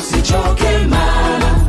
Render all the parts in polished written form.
usichoke mama.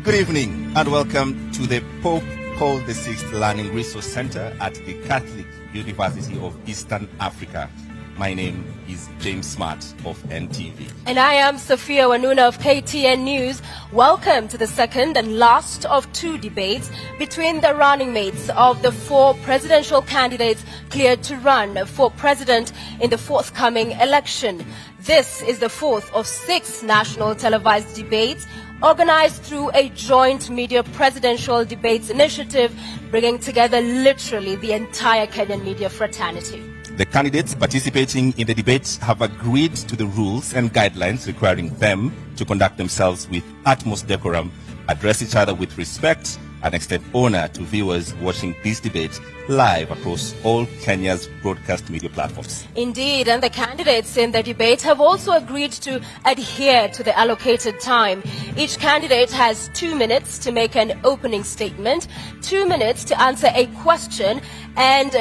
Good evening and welcome to the Pope Paul VI Learning Resource Center at the Catholic University of Eastern Africa. My name is James Smart of NTV. And I am Sophia Wanuna of KTN News. Welcome to the second and last of two debates between the running mates of the four presidential candidates cleared to run for president in the forthcoming election. This is the fourth of 6 national televised debates organized through a joint media presidential debates initiative, bringing together literally the entire Kenyan media fraternity. The candidates participating in the debates have agreed to the rules and guidelines requiring them to conduct themselves with utmost decorum, address each other with respect, and extend honor to viewers watching this debate live across all Kenya's broadcast media platforms. Indeed, and the candidates in the debate have also agreed to adhere to the allocated time. Each candidate has 2 minutes to make an opening statement, 2 minutes to answer a question, and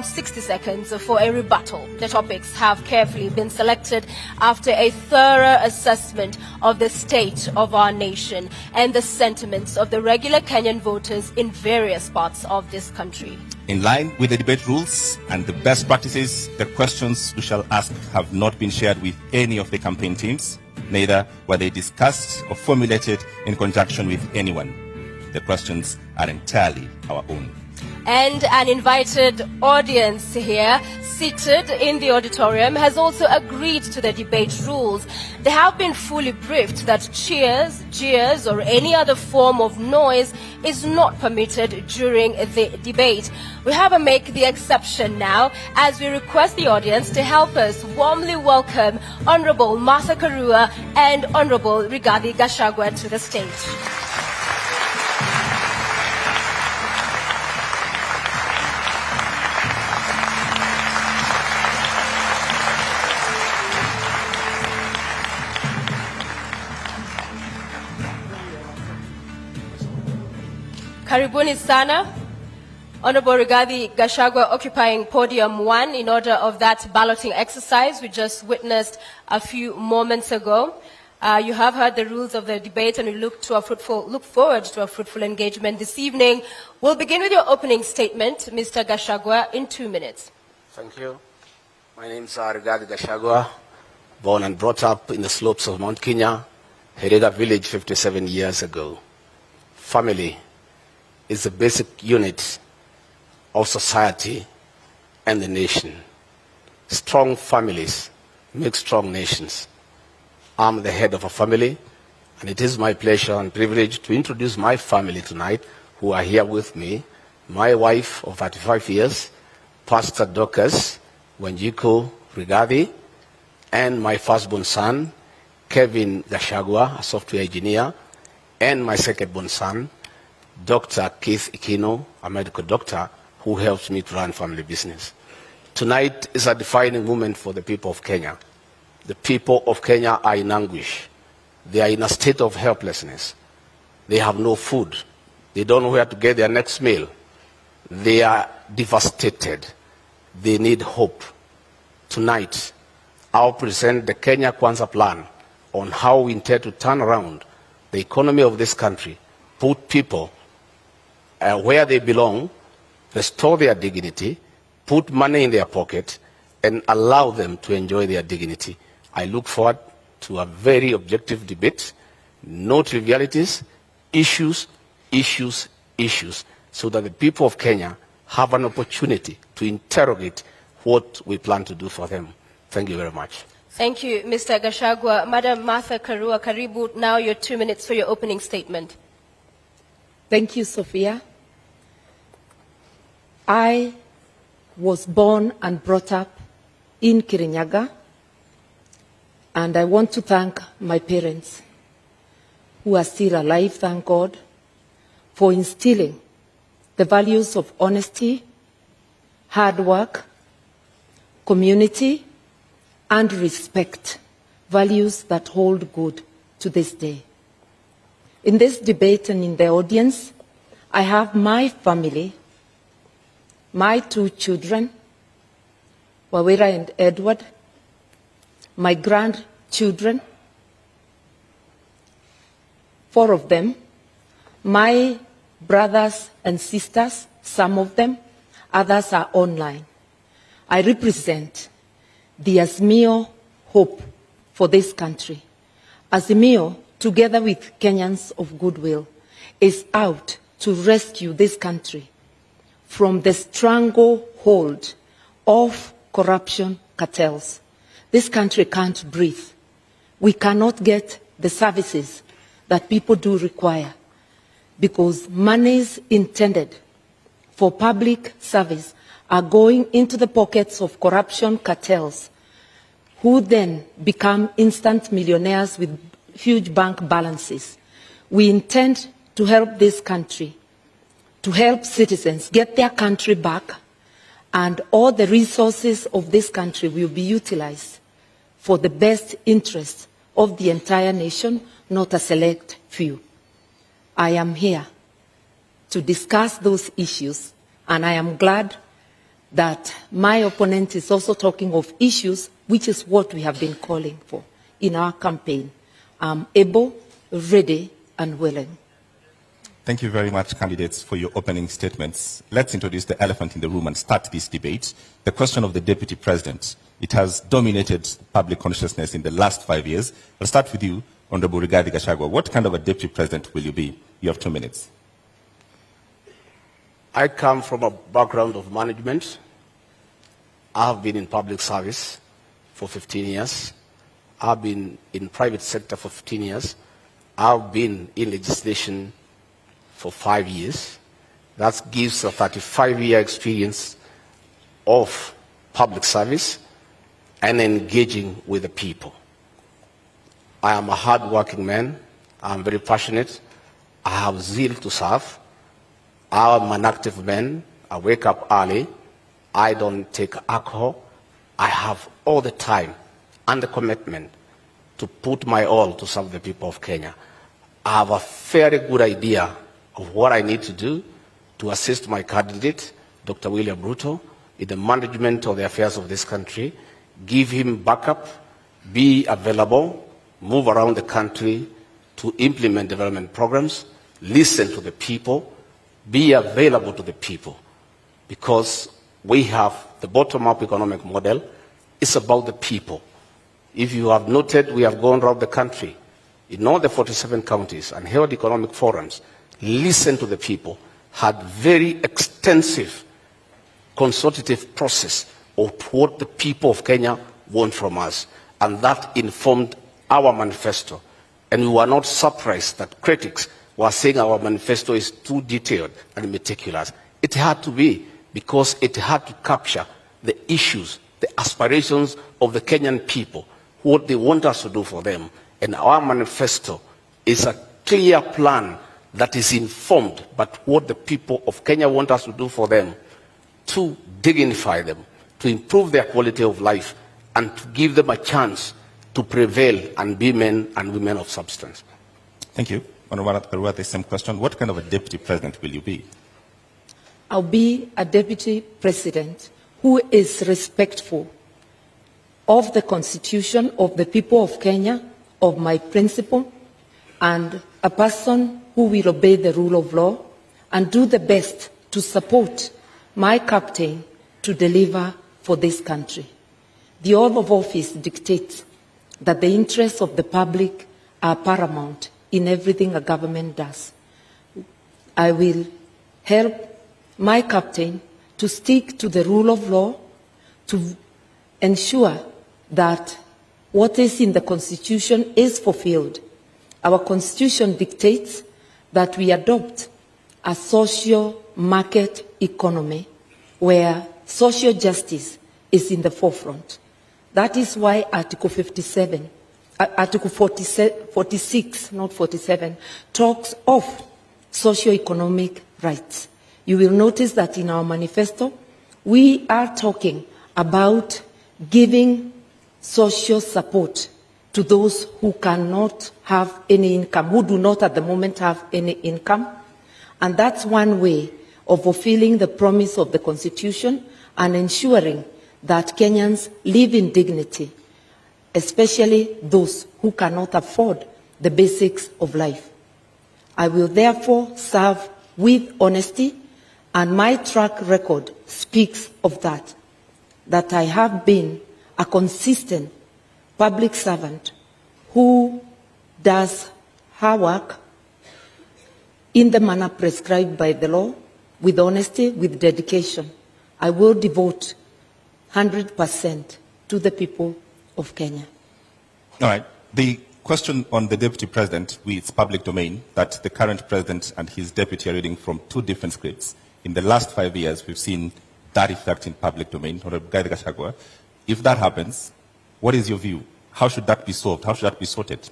60 seconds for a rebuttal. The topics have carefully been selected after a thorough assessment of the state of our nation and the sentiments of the regular Kenyan voters in various parts of this country. In line with the debate rules and the best practices, the questions we shall ask have not been shared with any of the campaign teams. Neither were they discussed or formulated in conjunction with anyone. The questions are entirely our own. And an invited audience here, seated in the auditorium, has also agreed to the debate rules. They have been fully briefed that cheers, jeers, or any other form of noise is not permitted during the debate. We have to make the exception now as we request the audience to help us warmly welcome Honorable Martha Karua and Honorable Rigathi Gachagua to the stage. Karibuni sana. Honorable Rigathi Gachagua occupying podium 1 in order of that balloting exercise we just witnessed a few moments ago. You have heard the rules of the debate and we look forward to a fruitful engagement this evening. We'll begin with your opening statement, Mr. Gachagua, in 2 minutes. Thank you. My name is Rigathi Gachagua, born and brought up in the slopes of Mount Kenya, Herega village 57 years ago. Family is the basic unit of society and the nation. Strong families make strong nations. I'm the head of a family, and it is my pleasure and privilege to introduce my family tonight, who are here with me. My wife of 35 years, Pastor Dorcas Wanjiku Rigathi, and my firstborn son, Kevin Gachagua, a software engineer, and my secondborn son, Dr. Keith Ikino, a medical doctor who helps me to run family business. Tonight is a defining moment for the people of Kenya. The people of Kenya are in anguish. They are in a state of helplessness. They have no food. They don't know where to get their next meal. They are devastated. They need hope. Tonight, I'll present the Kenya Kwanza plan on how we intend to turn around the economy of this country, put people where they belong, restore their dignity, put money in their pocket, and allow them to enjoy their dignity. I look forward to a very objective debate, no trivialities, issues, issues, issues, so that the people of Kenya have an opportunity to interrogate what we plan to do for them. Thank you very much. Thank you, Mr. Gachagua. Madam Martha Karua, karibu, now your 2 minutes for your opening statement. Thank you, Sophia. I was born and brought up in Kirinyaga, and I want to thank my parents, who are still alive, thank God, for instilling the values of honesty, hard work, community, and respect, values that hold good to this day. In this debate and in the audience, I have my family, my 2 children, Wawira and Edward, my grandchildren, 4 of them, my brothers and sisters, some of them, others are online. I represent the Azimio hope for this country. Azimio, together with Kenyans of goodwill, is out to rescue this country from the stranglehold of corruption cartels. This country can't breathe. We cannot get the services that people do require because monies intended for public service are going into the pockets of corruption cartels, who then become instant millionaires with huge bank balances. We intend to help this country, to help citizens get their country back, and all the resources of this country will be utilized for the best interest of the entire nation, not a select few. I am here to discuss those issues, and I am glad that my opponent is also talking of issues, which is what we have been calling for in our campaign. I'm able, ready, and willing. Thank you very much, candidates, for your opening statements. Let's introduce the elephant in the room and start this debate. The question of the Deputy President. It has dominated public consciousness in the last 5 years. I'll start with you, Honorable Rigathi Gachagua. What kind of a Deputy President will you be? You have 2 minutes. I come from a background of management. I have been in public service for 15 years. I've been in private sector for 15 years. I've been in legislation for 5 years. That gives a 35-year experience of public service and engaging with the people. I am a hard-working man. I'm very passionate. I have zeal to serve. I'm an active man. I wake up early. I don't take alcohol. I have all the time and the commitment to put my all to serve the people of Kenya. I have a very good idea of what I need to do to assist my candidate, Dr. William Ruto, in the management of the affairs of this country, give him backup, be available, move around the country to implement development programs, listen to the people, be available to the people, because we have the bottom-up economic model. It's about the people. If you have noted, we have gone around the country in all the 47 counties and held economic forums, listened to the people, had very extensive consultative process of what the people of Kenya want from us, and that informed our manifesto. And we were not surprised that critics were saying our manifesto is too detailed and meticulous. It had to be, because it had to capture the issues, the aspirations of the Kenyan people, what they want us to do for them. And our manifesto is a clear plan that is informed by what the people of Kenya want us to do for them, to dignify them, to improve their quality of life, and to give them a chance to prevail and be men and women of substance. Thank you. Honorable Karua, the same question. What kind of a deputy president will you be? I'll be a deputy president who is respectful of the Constitution, of the people of Kenya, of my principle, and a person who will obey the rule of law and do the best to support my captain to deliver for this country. The oath of office dictates that the interests of the public are paramount in everything a government does. I will help my captain to stick to the rule of law, to ensure that what is in the Constitution is fulfilled. Our Constitution dictates that we adopt a social market economy where social justice is in the forefront. That is why Article 46, not 47, talks of socio-economic rights. You will notice that in our manifesto, we are talking about giving social support to those who cannot have any income, who do not at the moment have any income. And that's one way of fulfilling the promise of the Constitution and ensuring that Kenyans live in dignity, especially those who cannot afford the basics of life. I will therefore serve with honesty, and my track record speaks of that I have been a consistent public servant who does her work in the manner prescribed by the law, with honesty, with dedication. I will devote 100% to the people of Kenya. All right. The question on the deputy president, it's public domain, that the current president and his deputy are reading from two different scripts. In the last 5 years, we've seen that effect in public domain. Honorable Gachagua, if that happens, what is your view? How should that be solved? How should that be sorted?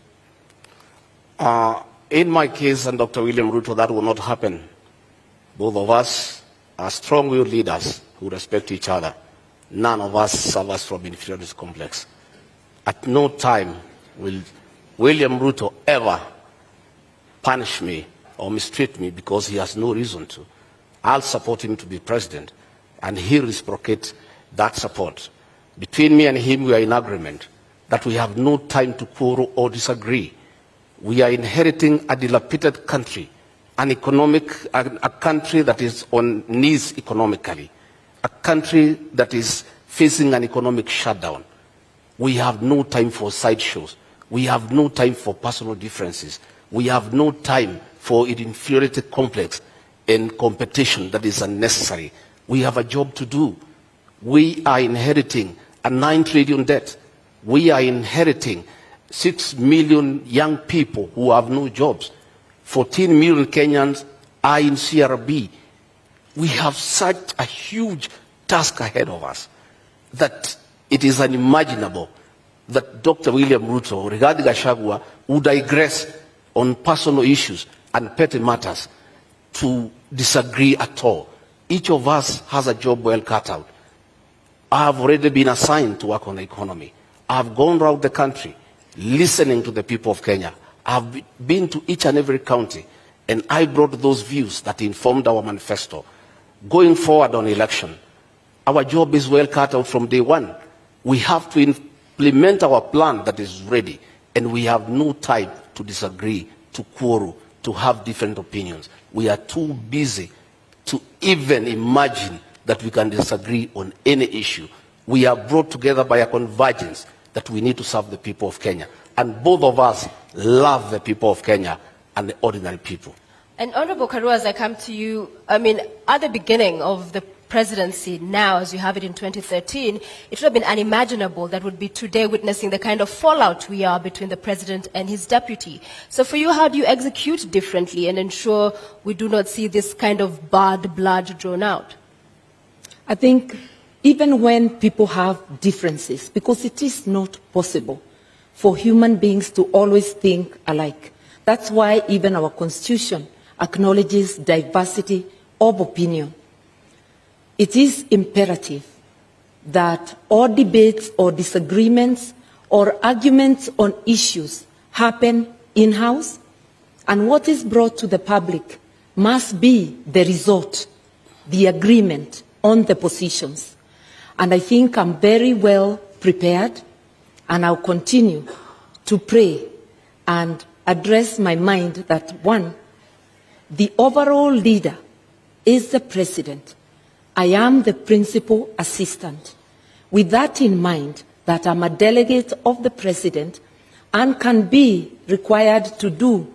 In my case and Dr. William Ruto, that will not happen. Both of us are strong-willed leaders who respect each other. None of us suffers from inferiority complex. At no time will William Ruto ever punish me or mistreat me because he has no reason to. I'll support him to be president, and he'll reciprocate that support. Between me and him, we are in agreement that we have no time to quarrel or disagree. We are inheriting a dilapidated country, a country that is on knees economically, a country that is facing an economic shutdown. We have no time for sideshows. We have no time for personal differences. We have no time for inferiority complex and competition that is unnecessary. We have a job to do. We are inheriting a 9 trillion debt. We are inheriting 6 million young people who have no jobs. 14 million Kenyans are in CRB. We have such a huge task ahead of us that it is unimaginable that Dr. William Ruto, regarding Gachagua, would digress on personal issues and petty matters to disagree at all. Each of us has a job well cut out. I have already been assigned to work on the economy. I have gone around the country listening to the people of Kenya. I have been to each and every county, and I brought those views that informed our manifesto. Going forward on election, our job is well cut out from day one. We have to implement our plan that is ready, and we have no time to disagree, to quarrel, to have different opinions. We are too busy to even imagine that we can disagree on any issue. We are brought together by a convergence that we need to serve the people of Kenya. And both of us love the people of Kenya and the ordinary people. And Honorable Karua, as I come to you, I mean, at the beginning of the presidency now, as you have it in 2013, it would have been unimaginable that would be today witnessing the kind of fallout we are between the president and his deputy. So for you, how do you execute differently and ensure we do not see this kind of bad blood drawn out? I think even when people have differences, because it is not possible for human beings to always think alike. That's why even our Constitution acknowledges diversity of opinion. It is imperative that all debates or disagreements or arguments on issues happen in-house, and what is brought to the public must be the result, the agreement on the positions. And I think I'm very well prepared, and I'll continue to pray and address my mind that, one, the overall leader is the president. I am the principal assistant. With that in mind, that I'm a delegate of the president and can be required to do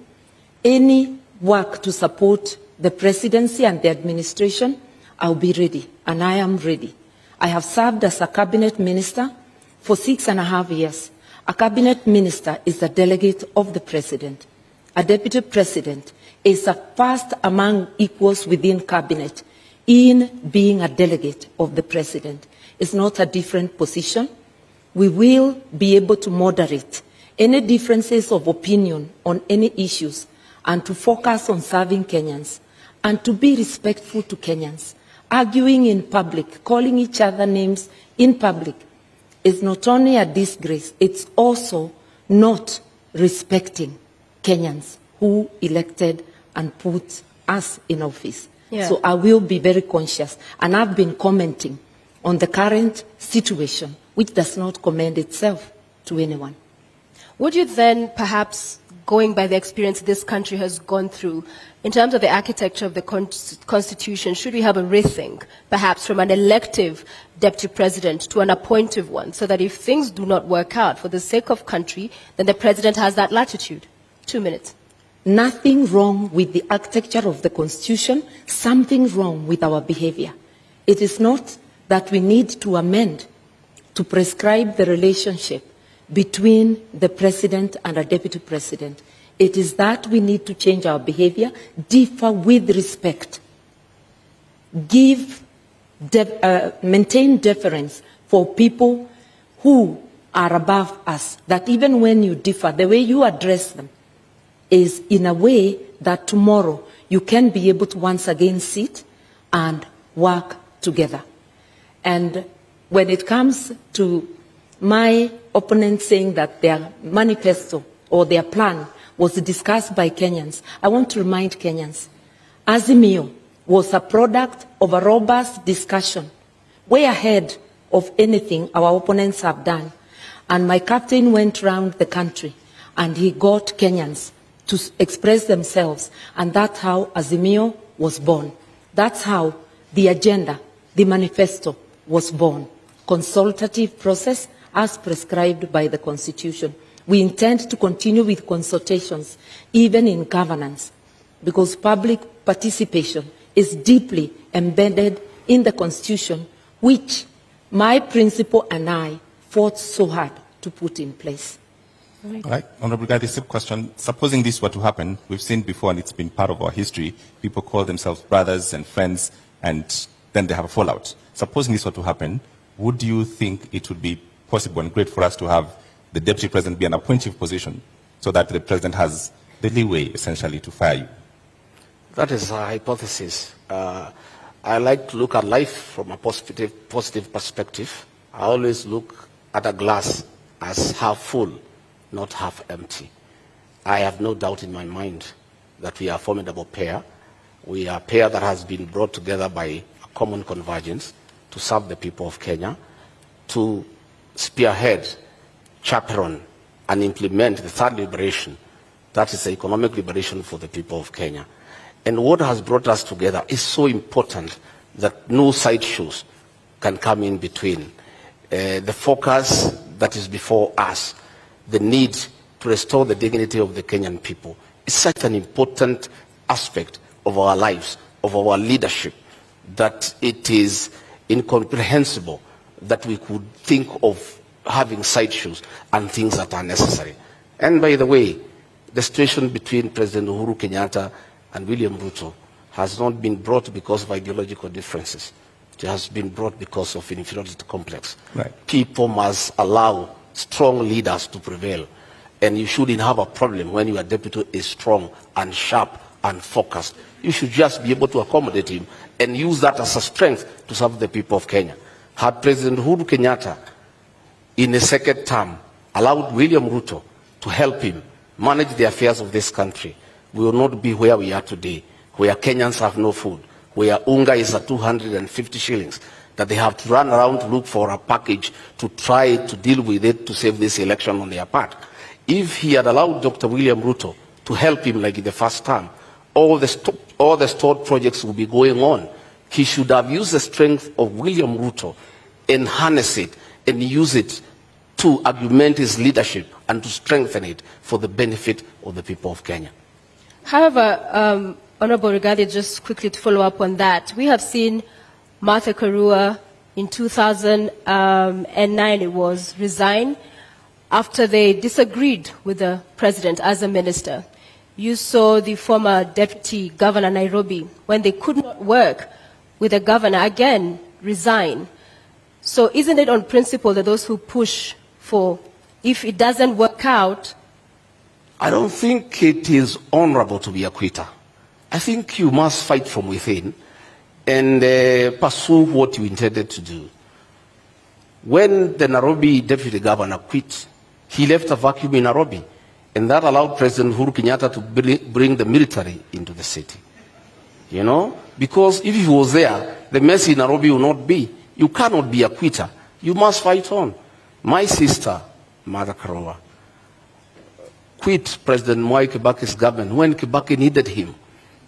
any work to support the presidency and the administration, I'll be ready, and I am ready. I have served as a cabinet minister for 6.5 years. A cabinet minister is a delegate of the president. A deputy president is a first among equals within cabinet in being a delegate of the president. It's not a different position. We will be able to moderate any differences of opinion on any issues and to focus on serving Kenyans and to be respectful to Kenyans. Arguing in public, calling each other names in public is not only a disgrace, it's also not respecting Kenyans who elected and put us in office. Yeah. So I will be very conscious, and I've been commenting on the current situation, which does not commend itself to anyone. Would you then, perhaps going by the experience this country has gone through, in terms of the architecture of the Constitution, should we have a rethink, perhaps from an elective deputy president to an appointive one, so that if things do not work out for the sake of country, then the president has that latitude? 2 minutes. Nothing wrong with the architecture of the Constitution, something wrong with our behavior. It is not that we need to amend to prescribe the relationship between the president and a deputy president. It is that we need to change our behavior, differ with respect, maintain deference for people who are above us, that even when you differ, the way you address them is in a way that tomorrow you can be able to once again sit and work together. And when it comes to my opponent saying that their manifesto or their plan was discussed by Kenyans, I want to remind Kenyans, Azimio was a product of a robust discussion, way ahead of anything our opponents have done. And my captain went around the country and he got Kenyans to express themselves, and that's how Azimio was born. That's how the agenda, the manifesto, was born. Consultative process as prescribed by the Constitution. We intend to continue with consultations, even in governance, because public participation is deeply embedded in the Constitution, which my principal and I fought so hard to put in place. All right, Honorable Guy, the same question. Supposing this were to happen, we've seen before, and it's been part of our history, people call themselves brothers and friends, and then they have a fallout. Supposing this were to happen, would you think it would be possible and great for us to have the deputy president be an appointive position so that the president has the leeway, essentially, to fire you? That is a hypothesis. I like to look at life from a positive perspective. I always look at a glass as half full, not half empty. I have no doubt in my mind that we are a formidable pair. We are a pair that has been brought together by a common convergence to serve the people of Kenya, to spearhead, chaperone, and implement the third liberation, that is the economic liberation for the people of Kenya. And what has brought us together is so important that no sideshows can come in between. The focus that is before us, the need to restore the dignity of the Kenyan people, is such an important aspect of our lives, of our leadership, that it is incomprehensible that we could think of having sideshows and things that are necessary. And by the way, the situation between President Uhuru Kenyatta and William Ruto has not been brought because of ideological differences. It has been brought because of inferiority complex. Right. People must allow strong leaders to prevail. And you shouldn't have a problem when your deputy is strong and sharp and focused. You should just be able to accommodate him and use that as a strength to serve the people of Kenya. Had President Uhuru Kenyatta, in a second term, allowed William Ruto to help him manage the affairs of this country, we will not be where we are today, where Kenyans have no food, where unga is at 250 shillings, that they have to run around to look for a package to try to deal with it to save this election on their part. If he had allowed Dr. William Ruto to help him like in the first term, all the stored projects will be going on. He should have used the strength of William Ruto and harness it and use it to augment his leadership and to strengthen it for the benefit of the people of Kenya. However, Honorable Rigathi, just quickly to follow up on that, we have seen Martha Karua in 2009, it was, resign after they disagreed with the president as a minister. You saw the former deputy governor Nairobi, when they could not work with the governor, again resign. So isn't it on principle that those who push for, if it doesn't work out? I don't think it is honorable to be a quitter. I think you must fight from within and pursue what you intended to do. When the Nairobi deputy governor quit, he left a vacuum in Nairobi, and that allowed President Uhuru Kenyatta to bring the military into the city. You know, because if he was there, the mess in Nairobi will not be. You cannot be a quitter. You must fight on. My sister, Mother Karua, quit President Mwai Kibaki's government when Kibaki needed him,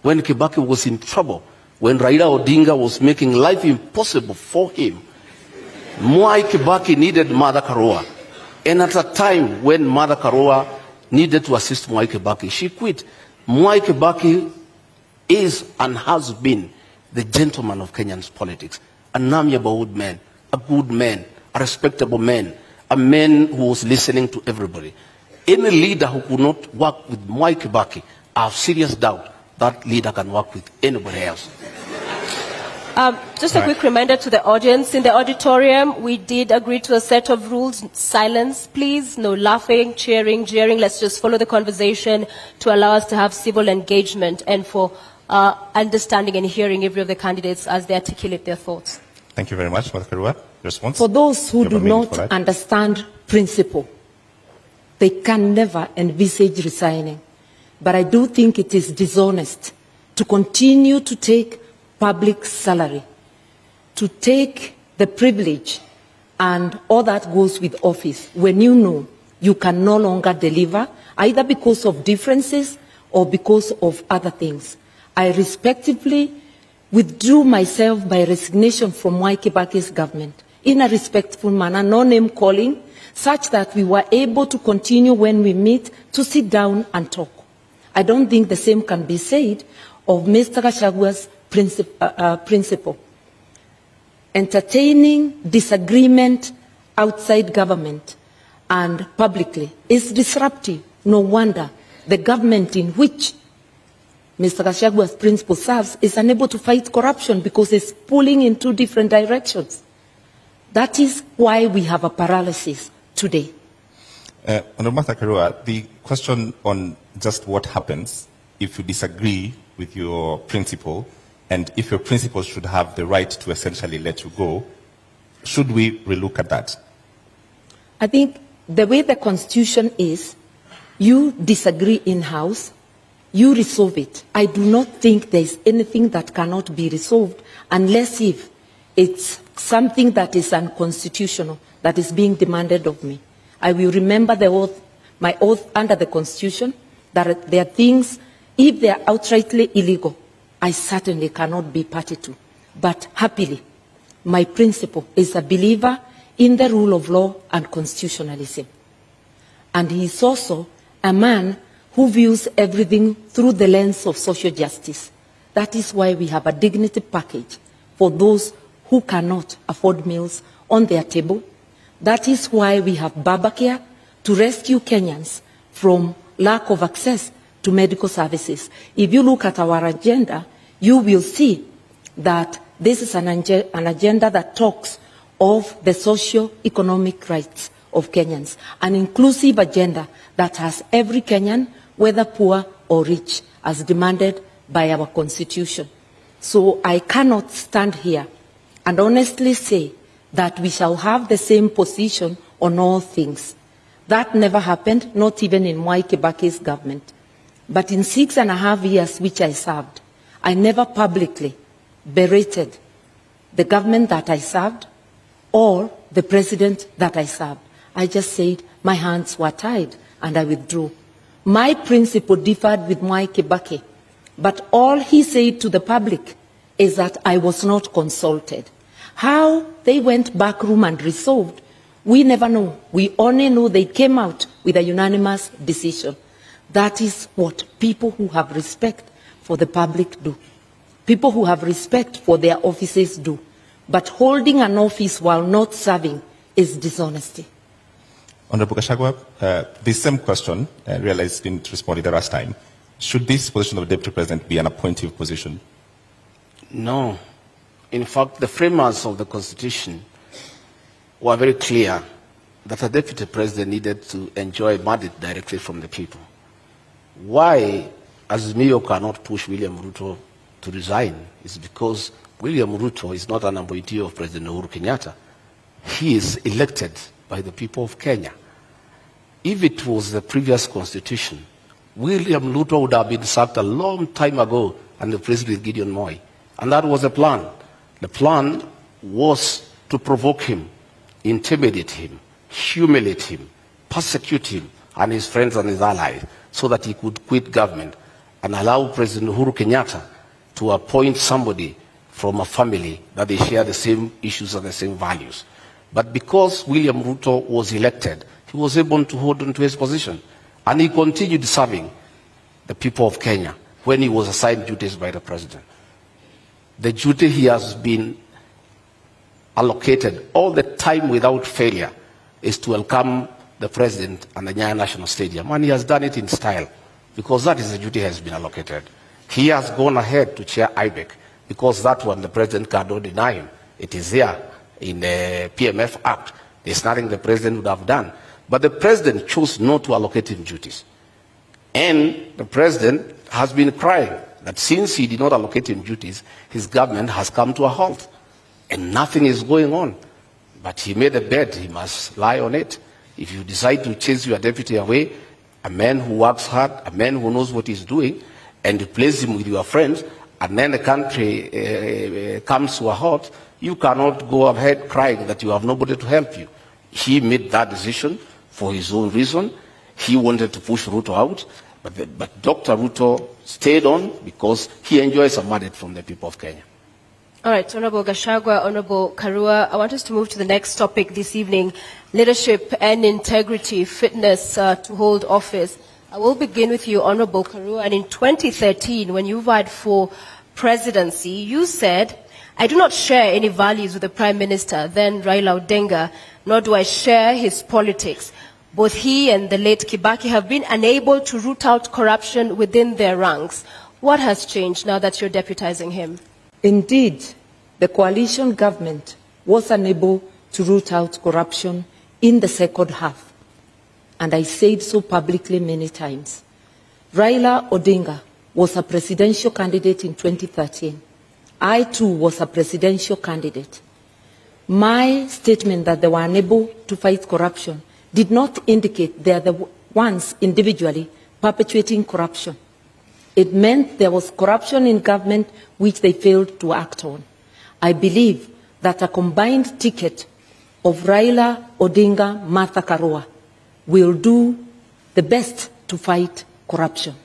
when Kibaki was in trouble, when Raila Odinga was making life impossible for him. Mwai Kibaki needed Mother Karua. And at a time when Mother Karua needed to assist Mwai Kibaki, she quit. Mwai Kibaki is and has been the gentleman of Kenyan's politics, an amiable old man, a good man, a respectable man, a man who was listening to everybody. Any leader who could not work with Mwai Kibaki, I have serious doubt that leader can work with anybody else. Just a quick reminder to the audience. In the auditorium, we did agree to a set of rules. Silence, please. No laughing, cheering, jeering. Let's just follow the conversation to allow us to have civil engagement and for understanding and hearing every of the candidates as they articulate their thoughts. Thank you very much, Mr. Karua. Response? For those who do not understand principle, they can never envisage resigning. But I do think it is dishonest to continue to take public salary, to take the privilege and all that goes with office when you know you can no longer deliver, either because of differences or because of other things. I respectively withdrew myself by resignation from Mwai Kibaki's government in a respectful manner, no name calling, such that we were able to continue when we meet to sit down and talk. I don't think the same can be said of Mr. Gachagua's principle. Entertaining disagreement outside government and publicly is disruptive. No wonder the government in which Mr. Gachagua's principle serves is unable to fight corruption because it's pulling in two different directions. That is why we have a paralysis today. Honorable Martha Karua, the question on just what happens if you disagree with your principle and if your principle should have the right to essentially let you go, should we relook at that? I think the way the Constitution is, you disagree in-house, you resolve it. I do not think there is anything that cannot be resolved unless if it's something that is unconstitutional, that is being demanded of me. I will remember the oath, my oath under the Constitution, that there are things, if they are outrightly illegal, I certainly cannot be party to. But happily, my principle is a believer in the rule of law and constitutionalism. And he is also a man who views everything through the lens of social justice. That is why we have a dignity package for those who cannot afford meals on their table. That is why we have Babacare to rescue Kenyans from lack of access to medical services. If you look at our agenda, you will see that this is an agenda that talks of the socio-economic rights of Kenyans, an inclusive agenda that has every Kenyan, whether poor or rich, as demanded by our Constitution. So I cannot stand here and honestly say that we shall have the same position on all things. That never happened, not even in Mwai Kibaki's government. But in 6.5 years which I served, I never publicly berated the government that I served or the president that I served. I just said my hands were tied and I withdrew. My principle differed with Mwai Kibaki, but all he said to the public is that I was not consulted. How they went back room and resolved, we never know. We only know they came out with a unanimous decision. That is what people who have respect for the public do. People who have respect for their offices do. But holding an office while not serving is dishonesty. Honorable Gachagua, the same question, I realized didn't respond the last time. Should this position of Deputy President be an appointive position? No. In fact, the framers of the Constitution were very clear that a Deputy President needed to enjoy mandate directly from the people. Why Azimio cannot push William Ruto to resign is because William Ruto is not an appointee of President Uhuru Kenyatta. He is elected by the people of Kenya. If it was the previous constitution, William Ruto would have been sacked a long time ago and the president Gideon Moi. And that was the plan. The plan was to provoke him, intimidate him, humiliate him, persecute him and his friends and his allies so that he could quit government and allow President Uhuru Kenyatta to appoint somebody from a family that they share the same issues and the same values. But because William Ruto was elected, he was able to hold on to his position. And he continued serving the people of Kenya when he was assigned duties by the president. The duty he has been allocated all the time without failure is to welcome the president and the Nyayo National Stadium. And he has done it in style because that is the duty he has been allocated. He has gone ahead to chair IBEC because that one the president cannot deny him. It is there in the PMF Act. There's nothing the president would have done. But the president chose not to allocate him duties. And the president has been crying that since he did not allocate him duties, his government has come to a halt. And nothing is going on. But he made a bed, he must lie on it. If you decide to chase your deputy away, a man who works hard, a man who knows what he's doing, and replace him with your friends, and then the country comes to a halt, you cannot go ahead crying that you have nobody to help you. He made that decision for his own reason. He wanted to push Ruto out, but Dr. Ruto stayed on because he enjoys a mandate from the people of Kenya. All right, Honorable Gachagua, Honorable Karua, I want us to move to the next topic this evening, leadership and integrity, fitness to hold office. I will begin with you, Honorable Karua, and in 2013, when you vied for presidency, you said, I do not share any values with the Prime Minister, then Raila Odinga, nor do I share his politics. Both he and the late Kibaki have been unable to root out corruption within their ranks. What has changed now that you're deputizing him? Indeed, the coalition government was unable to root out corruption in the second half. And I said so publicly many times. Raila Odinga was a presidential candidate in 2013. I too was a presidential candidate. My statement that they were unable to fight corruption did not indicate they are the ones individually perpetuating corruption. It meant there was corruption in government which they failed to act on. I believe that a combined ticket of Raila Odinga, Martha Karua will do the best to fight corruption.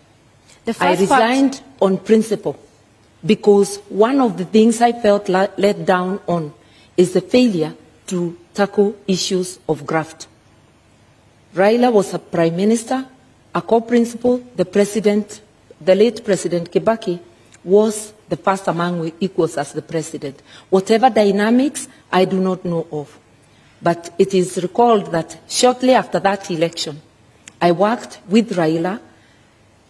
I resigned on principle because one of the things I felt let down on is the failure to tackle issues of graft. Raila was a prime minister, a co-principal, the late President Kibaki was the first among equals as the president. Whatever dynamics, I do not know of. But it is recalled that shortly after that election, I worked with Raila.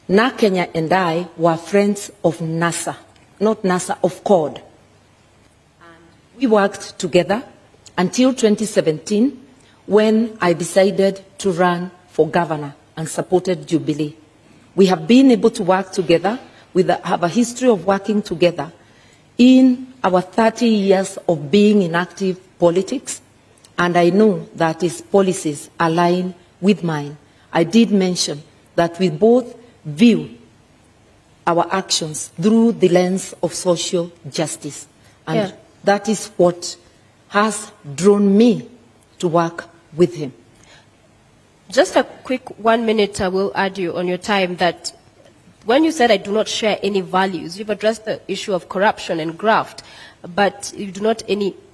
Na Kenya and I were friends of NASA, not NASA, of CORD. And we worked together until 2017 when I decided to run for governor and supported Jubilee. We have been able to work together, have a history of working together in our 30 years of being in active politics, and I know that his policies align with mine, I did mention that we both view our actions through the lens of social justice. And that is what has drawn me to work with him. Just a quick 1 minute, I will add you on your time that when you said I do not share any values, you've addressed the issue of corruption and graft, but you do not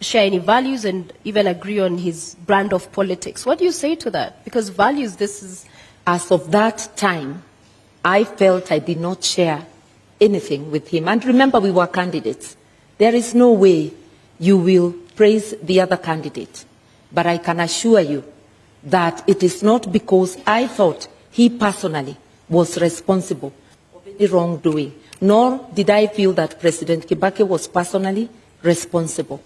share any values and even agree on his brand of politics. What do you say to that? Because values, this is... As of that time, I felt I did not share anything with him. And remember, we were candidates. There is no way you will praise the other candidate. But I can assure you that it is not because I thought he personally was responsible for any wrongdoing, nor did I feel that President Kibaki was personally responsible.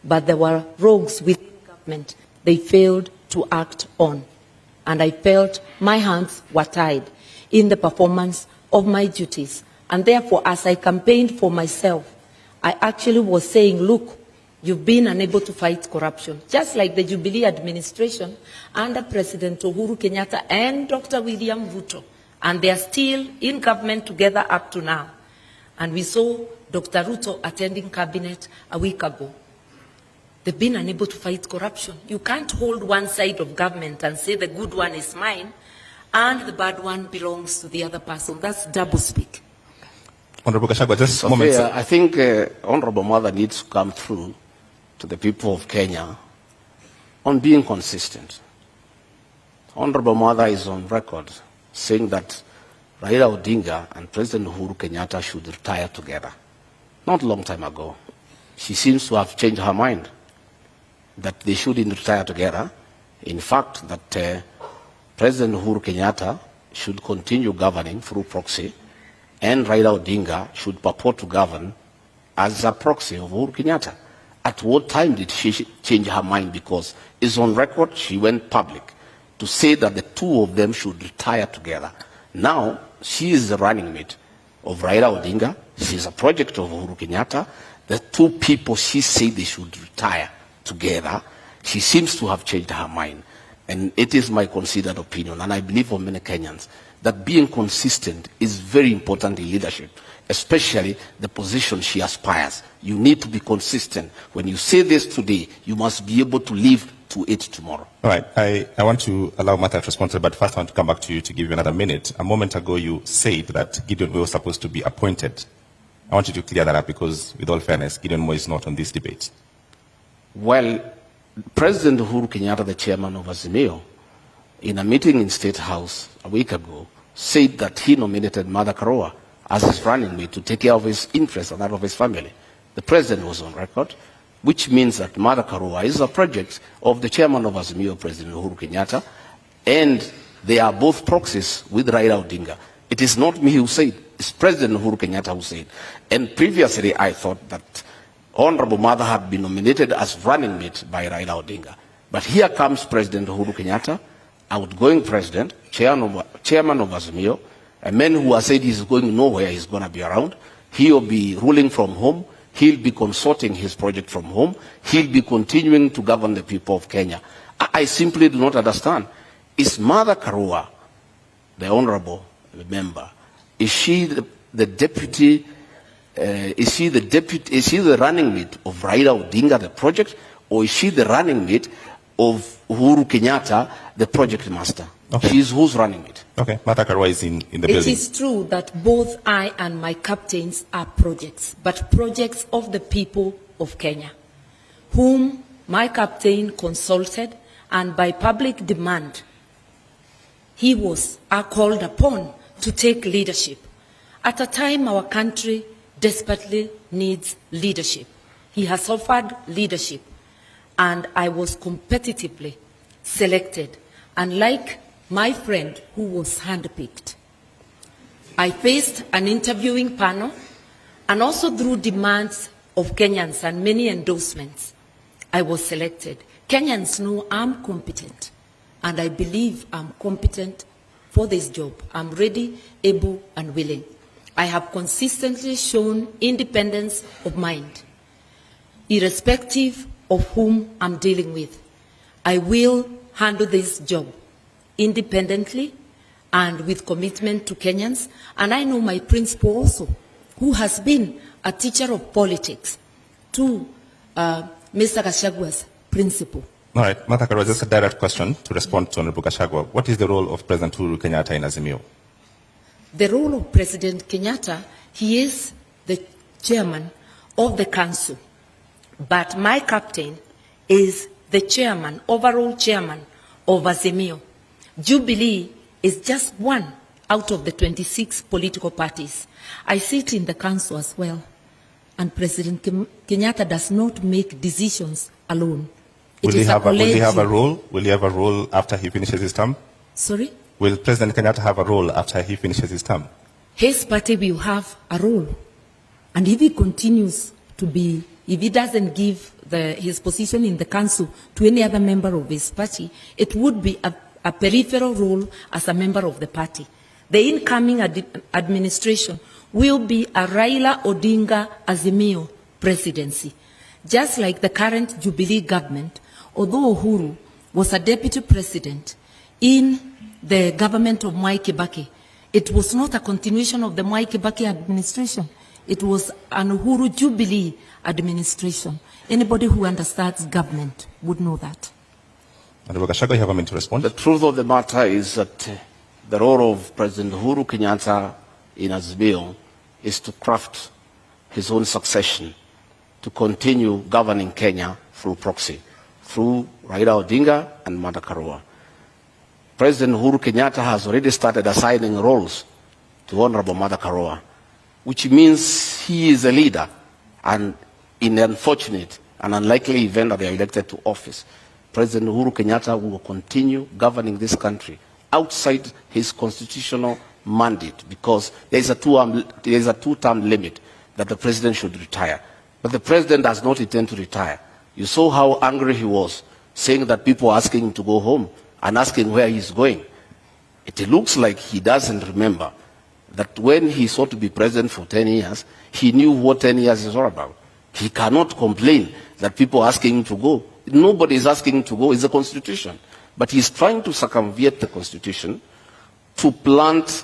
But there were rogues within government they failed to act on. And I felt my hands were tied in the performance of my duties. And therefore, as I campaigned for myself, I actually was saying, look, you've been unable to fight corruption, just like the Jubilee administration under President Uhuru Kenyatta and Dr. William Ruto. And they are still in government together up to now. And we saw Dr. Ruto attending cabinet a week ago. They've been unable to fight corruption. You can't hold one side of government and say the good one is mine and the bad one belongs to the other person. That's doublespeak. Honorable Gachagua, just a moment. I think Honorable Mother needs to come through to the people of Kenya on being consistent. Honorable Mother is on record saying that Raila Odinga and President Uhuru Kenyatta should retire together. Not a long time ago. She seems to have changed her mind that they shouldn't retire together. In fact, that President Uhuru Kenyatta should continue governing through proxy, and Raila Odinga should purport to govern as a proxy of Uhuru Kenyatta. At what time did she change her mind? Because it's on record, she went public to say that the two of them should retire together. Now, she is the running mate of Raila Odinga. She's a project of Uhuru Kenyatta. The two people she said they should retire together, she seems to have changed her mind. And it is my considered opinion, and I believe for many Kenyans, that being consistent is very important in leadership, especially the position she aspires. You need to be consistent. When you say this today, you must be able to live to it tomorrow. All right, I want to allow Martha to respond to it, but first I want to come back to you to give you another minute. A moment ago you said that Gideon Moi was supposed to be appointed. I want you to clear that up because, with all fairness, Gideon Moi is not on this debate. Well, President Uhuru Kenyatta, the chairman of Azimio, in a meeting in State House a week ago, said that he nominated Mother Karua as his running mate to take care of his interests and that of his family. The president was on record, which means that Mother Karua is a project of the chairman of Azimio, President Uhuru Kenyatta, and they are both proxies with Raila Odinga. It is not me who said, it's President Uhuru Kenyatta who said. And previously I thought that Honorable Mother had been nominated as running mate by Raila Odinga. But here comes President Uhuru Kenyatta, outgoing president, chairman of Azimio, a man who has said he's going nowhere, he's going to be around. He'll be ruling from home. He'll be consorting his project from home. He'll be continuing to govern the people of Kenya. I simply do not understand. Is Mother Karua, the honorable member, is she the deputy? Is she the running mate of Raila Odinga, the project, or is she the running mate of Uhuru Kenyatta, the project master? Okay. She's who's running it. Okay, Martha Karua is in the building. It is true that both I and my captains are projects, but projects of the people of Kenya, whom my captain consulted, and by public demand, he was called upon to take leadership. At a time our country desperately needs leadership. He has offered leadership, and I was competitively selected. And like my friend who was handpicked, I faced an interviewing panel, and also through demands of Kenyans and many endorsements, I was selected. Kenyans know I'm competent, and I believe I'm competent for this job. I'm ready, able, and willing. I have consistently shown independence of mind, irrespective of whom I'm dealing with. I will handle this job independently and with commitment to Kenyans. And I know my principal also, who has been a teacher of politics to Mr. Gachagua's principal. All right, Martha Karua, just a direct question to respond to Honorable Gachagua. What is the role of President Uhuru Kenyatta in Azimio? The role of President Kenyatta, he is the chairman of the council. But my captain is the chairman, overall chairman of Azimio. Jubilee is just one out of the 26 political parties. I sit in the council as well. And President Kenyatta does not make decisions alone. Will he have a role? Will he have a role after he finishes his term? Sorry? Will President Kenyatta have a role after he finishes his term? His party will have a role. And if he continues to be, if he doesn't give his position in the council to any other member of his party, it would be a peripheral role as a member of the party. The incoming administration will be a Raila Odinga Azimio presidency. Just like the current Jubilee government, although Uhuru was a deputy president in the government of Mwai Kibaki, it was not a continuation of the Mwai Kibaki administration. It was an Uhuru Jubilee administration. Anybody who understands government would know that. Honorable Gachagua, you have a minute to respond. The truth of the matter is that the role of President Uhuru Kenyatta in Azimio is to craft his own succession, to continue governing Kenya through proxy, through Raila Odinga and Martha Karua. President Uhuru Kenyatta has already started assigning roles to Honorable Martha Karua, which means he is a leader, and in the unfortunate and unlikely event that they are elected to office, President Uhuru Kenyatta will continue governing this country outside his constitutional mandate, because there is a two-term limit that the president should retire. But the president does not intend to retire. You saw how angry he was, saying that people are asking him to go home and asking where he's going. It looks like he doesn't remember that when he sought to be president for 10 years, he knew what 10 years is all about. He cannot complain that people are asking him to go. Nobody is asking him to go. It's the Constitution. But he's trying to circumvent the Constitution to plant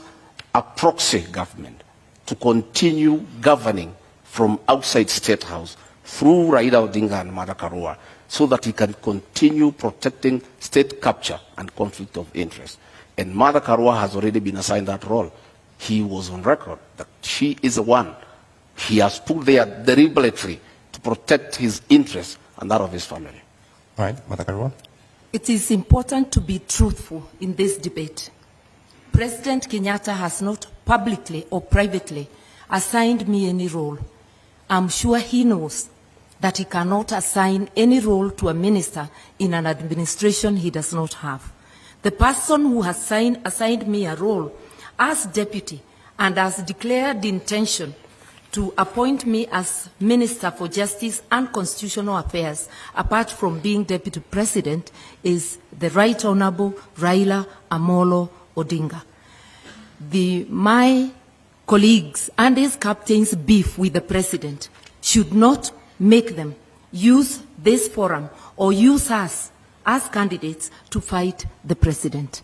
a proxy government, to continue governing from outside State House through Raila Odinga and Martha Karua, so that he can continue protecting state capture and conflict of interest. And Martha Karua has already been assigned that role. He was on record that she is the one he has put there deliberately to protect his interests and that of his family. All right, Martha Karua. It is important to be truthful in this debate. President Kenyatta has not publicly or privately assigned me any role. I'm sure he knows that he cannot assign any role to a minister in an administration he does not have. The person who has assigned me a role as deputy and has declared the intention to appoint me as Minister for Justice and Constitutional Affairs, apart from being Deputy President, is the Right Honorable Raila Amolo Odinga. My colleagues and his captains' beef with the President should not make them use this forum or use us as candidates to fight the President.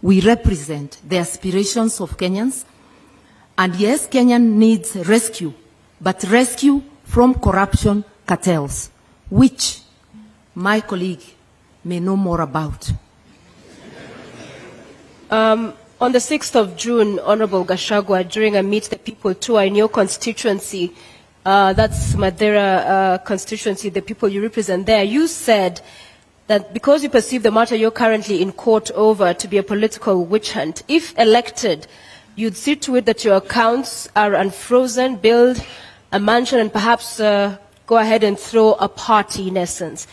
We represent the aspirations of Kenyans. And yes, Kenya needs rescue, but rescue from corruption cartels, which my colleague may know more about. On the 6th of June, Honorable Gachagua, during a Meet the People tour in your constituency, that's Madeira constituency, the people you represent there, you said that because you perceive the matter you're currently in court over to be a political witch hunt, if elected, you'd see to it that your accounts are unfrozen, build a mansion, and perhaps go ahead and throw a party in essence.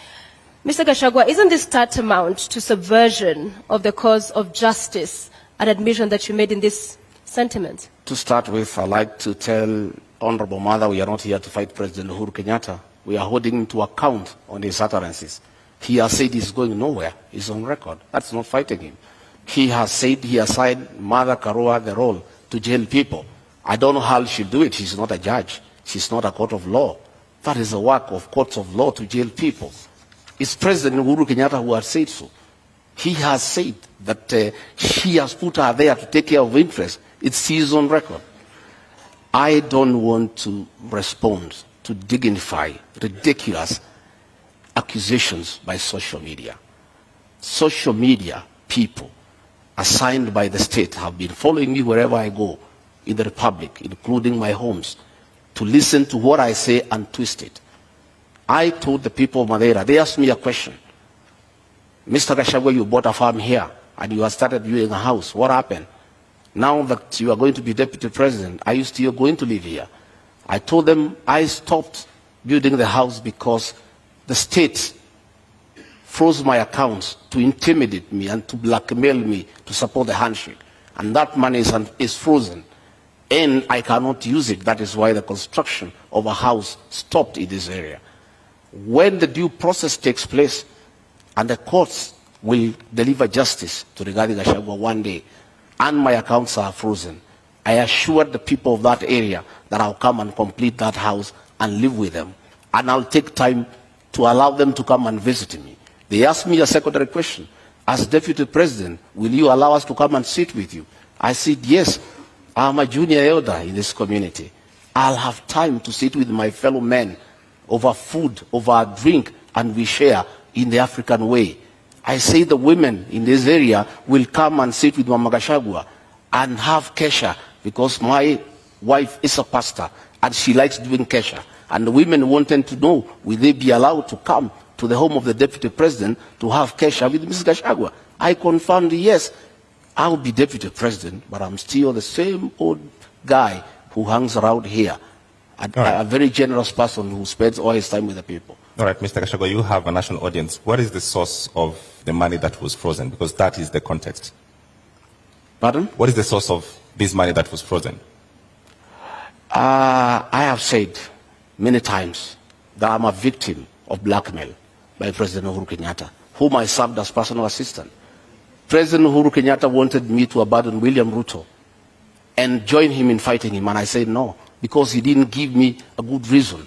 Mr. Gachagua, isn't this tantamount to subversion of the cause of justice, an admission that you made in this sentiment? To start with, I'd like to tell Honorable Mother we are not here to fight President Uhuru Kenyatta. We are holding him to account on his utterances. He has said he's going nowhere. He's on record. That's not fighting him. He has said he assigned Martha Karua the role to jail people. I don't know how she'll do it. She's not a judge. She's not a court of law. That is the work of courts of law, to jail people. It's President Uhuru Kenyatta who has said so. He has said that she has put her there to take care of interest. It's his own record. I don't want to respond to dignify ridiculous accusations by social media. Social media people assigned by the state have been following me wherever I go in the Republic, including my homes, to listen to what I say and twist it. I told the people of Madeira, they asked me a question. Mr. Gachagua, you bought a farm here and you have started building a house. What happened? Now that you are going to be deputy president, are you still going to live here? I told them I stopped building the house because the state froze my accounts to intimidate me and to blackmail me to support the handshake. And that money is frozen. And I cannot use it. That is why the construction of a house stopped in this area. When the due process takes place and the courts will deliver justice to Rigathi Gachagua one day, and my accounts are frozen, I assured the people of that area that I'll come and complete that house and live with them. And I'll take time to allow them to come and visit me. They asked me a secondary question. As deputy president, will you allow us to come and sit with you? I said, yes. I'm a junior elder in this community. I'll have time to sit with my fellow men over food, over a drink, and we share in the African way. I say the women in this area will come and sit with Mama Gachagua and have kesha, because my wife is a pastor and she likes doing kesha. And the women wanted to know, will they be allowed to come to the home of the deputy president to have kesha with Mrs. Gachagua? I confirmed yes. I'll be deputy president, but I'm still the same old guy who hangs around here. A very generous person who spends all his time with the people. All right, Mr. Gachagua, you have a national audience. What is the source of the money that was frozen? Because that is the context. Pardon? What is the source of this money that was frozen? I have said many times that I'm a victim of blackmail by President Uhuru Kenyatta, whom I served as personal assistant. President Uhuru Kenyatta wanted me to abandon William Ruto and join him in fighting him, and I said no, because he didn't give me a good reason.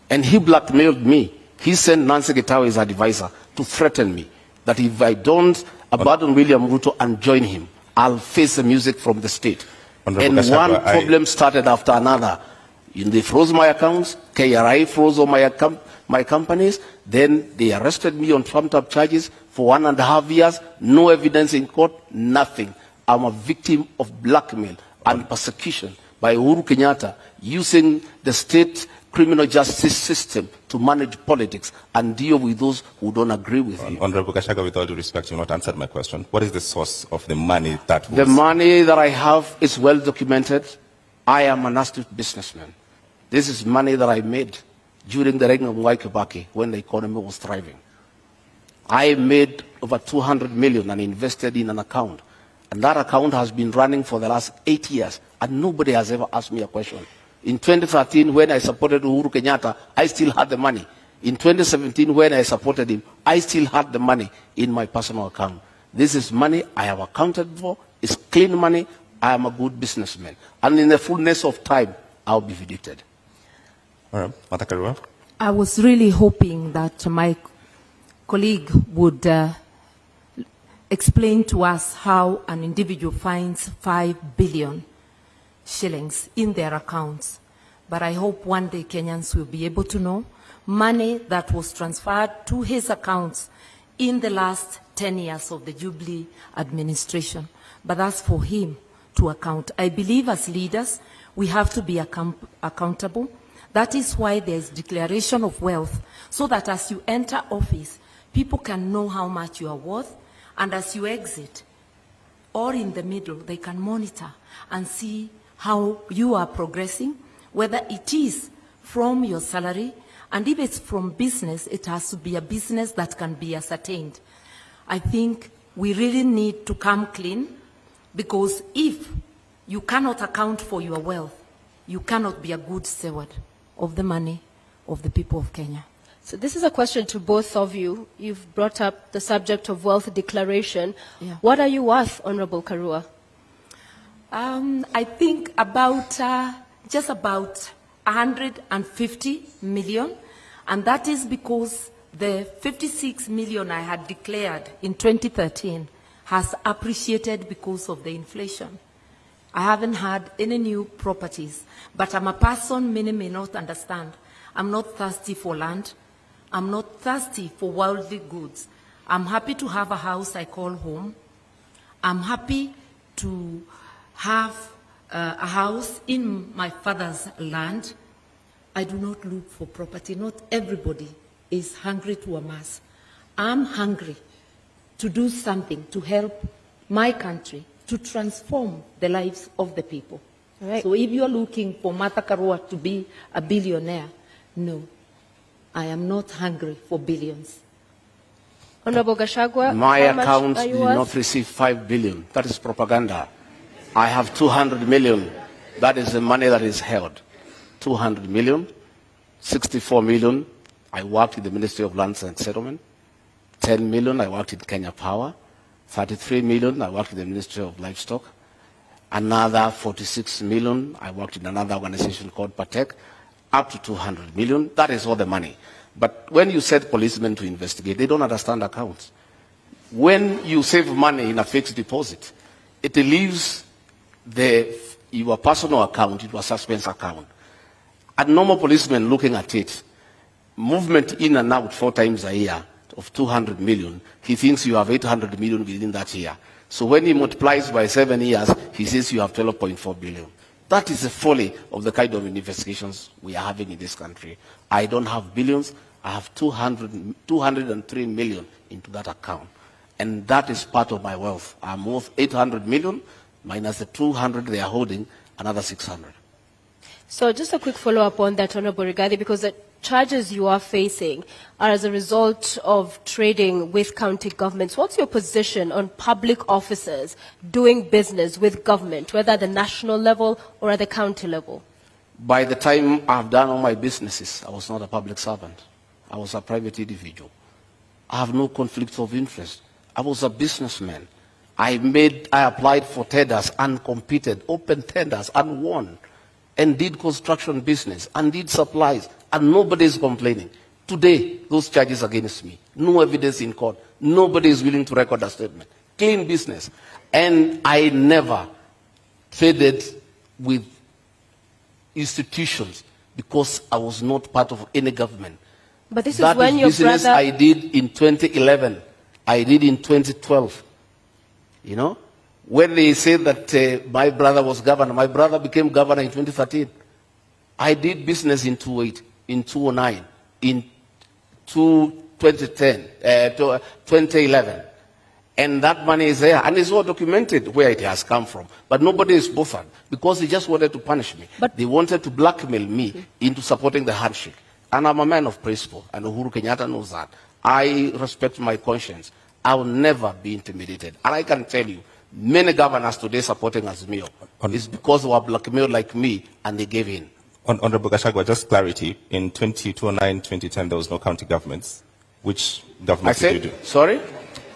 And he blackmailed me. He sent Nancy Getawe, his advisor, to threaten me that if I don't abandon William Ruto and join him, I'll face the music from the state. Honorable And Gachagua, one problem started after another. They froze my accounts, KRI froze all my companies, then they arrested me on trumped-up charges for 1.5 years, no evidence in court, nothing. I'm a victim of blackmail and persecution by Uhuru Kenyatta using the state criminal justice system to manage politics and deal with those who don't agree with you. Honorable Gachagua, with all due respect, you have not answered my question. What is the source of the money that was... The money that I have is well documented. I am an astute businessman. This is money that I made during the reign of Mwai Kibaki when the economy was thriving. I made over 200 million and invested in an account. And that account has been running for the last 8 years. And nobody has ever asked me a question. In 2013, when I supported Uhuru Kenyatta, I still had the money. In 2017, when I supported him, I still had the money in my personal account. This is money I have accounted for. It's clean money. I am a good businessman. And in the fullness of time, I'll be vindicated. All right, Mata Karua. I was really hoping that my colleague would explain to us how an individual finds 5 billion shillings in their accounts. But I hope one day Kenyans will be able to know money that was transferred to his accounts in the last 10 years of the Jubilee administration. But that's for him to account. I believe as leaders, we have to be accountable. That is why there's declaration of wealth, so that as you enter office, people can know how much you are worth, and as you exit, or in the middle, they can monitor and see how you are progressing, whether it is from your salary, and if it's from business, it has to be a business that can be ascertained. I think we really need to come clean, because if you cannot account for your wealth, you cannot be a good steward of the money of the people of Kenya. So this is a question to both of you. You've brought up the subject of wealth declaration. Yeah. What are you worth, Honorable Karua? I think about just about 150 million, and that is because The 56 million I had declared in 2013 has appreciated because of the inflation. I haven't had any new properties, but I'm a person many may not understand. I'm not thirsty for land. I'm not thirsty for worldly goods. I'm happy to have a house I call home. I'm happy to have a house in my father's land. I do not look for property. Not everybody is hungry to amass. I'm hungry to do something to help my country to transform the lives of the people. Right. So if you're looking for Martha Karua to be a billionaire, no, I am not hungry for billions. Honorable Gachagua, My how much account are did you worth? not receive 5 billion. That is propaganda. I have 200 million. That is the money that is held. 200 million, 64 million. I worked in the Ministry of Lands and Settlement. 10 million, I worked in Kenya Power. 33 million, I worked in the Ministry of Livestock. Another 46 million, I worked in another organization called Patek. Up to 200 million, that is all the money. But when you set policemen to investigate, they don't understand accounts. When you save money in a fixed deposit, it leaves your personal account into a suspense account. A normal policeman looking at it, movement in and out 4 times a year of 200 million, he thinks you have 800 million within that year. So when he multiplies by 7 years, he says you have 12.4 billion. That is the folly of the kind of investigations we are having in this country. I don't have billions. I have 203 million into that account. And that is part of my wealth. I'm worth 800 million minus the 200 they are holding, another 600. So just a quick follow-up on that, Honorable Rigathi, because the charges you are facing are as a result of trading with county governments. What's your position on public officers doing business with government, whether at the national level or at the county level? By the time I've done all my businesses, I was not a public servant. I was a private individual. I have no conflict of interest. I was a businessman. I applied for tenders and competed, open tenders and won, and did construction business and did supplies, and nobody is complaining. Today, those charges against me, no evidence in court, nobody is willing to record a statement. Clean business. And I never traded with institutions because I was not part of any government. But this That is when is your business brother... I did in 2011. I did in 2012. You know? When they said that my brother was governor, my brother became governor in 2013. I did business in 2008, in 2009, in 2011. And that money is there. And it's all documented where it has come from. But nobody is bothered because they just wanted to punish me. But they wanted to blackmail me into supporting the handshake. And I'm a man of principle. And Uhuru Kenyatta knows that. I respect my conscience. I will never be intimidated. And I can tell you, many governors today supporting Azimio is because they were blackmailed like me and they gave in. Honorable Gachagua, just clarity. In 2009, 2010, there was no county governments. Which government did you do? Sorry?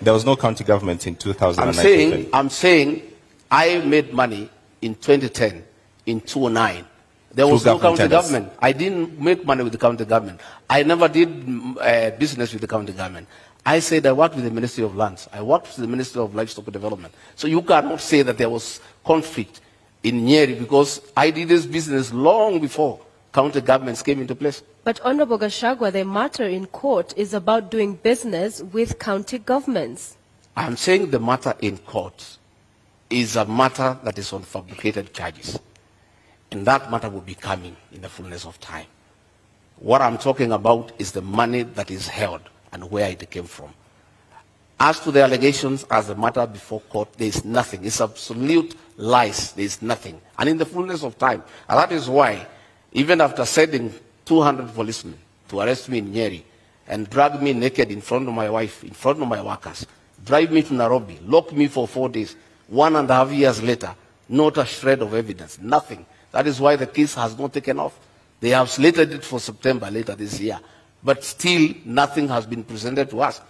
There was no county government in 2009. I'm saying I made money in 2010, in 2009. There was no county government. I didn't make money with the county government. I never did business with the county government. I said I worked with the Ministry of Lands. I worked with the Ministry of Livestock Development. So you cannot say that there was conflict in Nyeri because I did this business long before county governments came into place. But Honorable Gachagua, the matter in court is about doing business with county governments. I'm saying the matter in court is a matter that is on fabricated charges. And that matter will be coming in the fullness of time. What I'm talking about is the money that is held and where it came from. As to the allegations as a matter before court, there is nothing. It's absolute lies. There is nothing. And in the fullness of time. And that is why, even after sending 200 policemen to arrest me in Nyeri and drag me naked in front of my wife, in front of my workers, drive me to Nairobi, lock me for 4 days, 1.5 years later, not a shred of evidence, nothing. That is why the case has not taken off. They have slated it for September later this year. But still, nothing has been presented to us.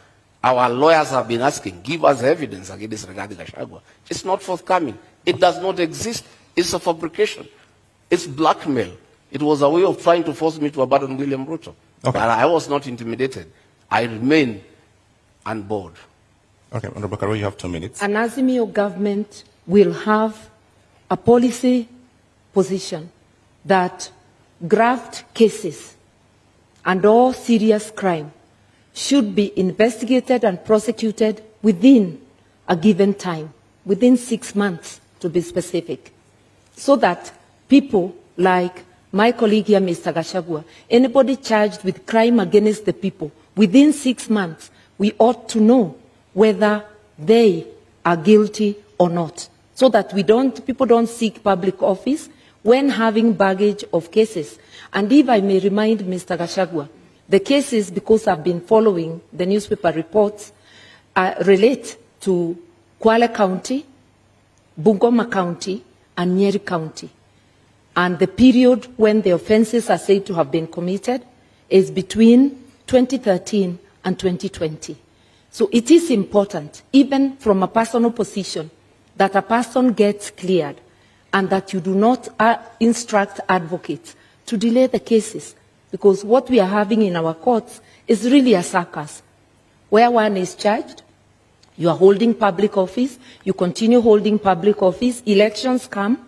Our lawyers have been asking, give us evidence against Rigathi Gachagua. It's not forthcoming. It does not exist. It's a fabrication. It's blackmail. It was a way of trying to force me to abandon William Ruto. Okay. And I was not intimidated. I remain on board. Okay, Honorable Karua, you have 2 minutes. An Azimio government will have a policy position that graft cases and all serious crime should be investigated and prosecuted within a given time, within 6 months to be specific, so that people like my colleague here, Mr. Gachagua, anybody charged with crime against the people, within 6 months, we ought to know whether they are guilty or not, so that people don't seek public office when having baggage of cases. And if I may remind Mr. Gachagua, the cases, because I've been following the newspaper reports, relate to Kwale County, Bungoma County, and Nyeri County. And the period when the offenses are said to have been committed is between 2013 and 2020. So it is important, even from a personal position, that a person gets cleared and that you do not instruct advocates to delay the cases, because what we are having in our courts is really a circus, where one is charged, you are holding public office, you continue holding public office, elections come,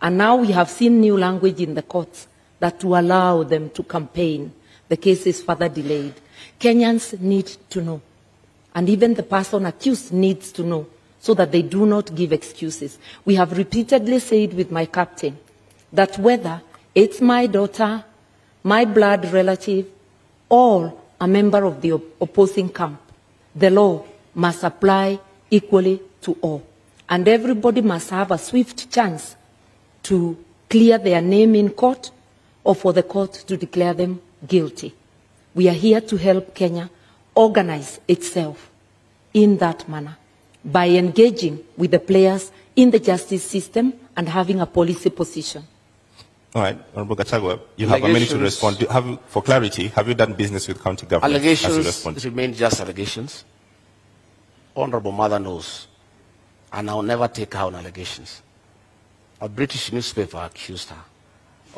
and now we have seen new language in the courts that to allow them to campaign, the case is further delayed. Kenyans need to know, and even the person accused needs to know, so that they do not give excuses. We have repeatedly said with my captain that whether it's my daughter, my blood relative, or a member of the opposing camp, the law must apply equally to all. And everybody must have a swift chance to clear their name in court or for the court to declare them guilty. We are here to help Kenya organize itself in that manner by engaging with the players in the justice system and having a policy position. All right, Honorable Gachagua, you have a minute to respond. For clarity, have you done business with county government? Allegations remain just allegations. Honorable Mother knows, and I'll never take her on allegations. A British newspaper accused her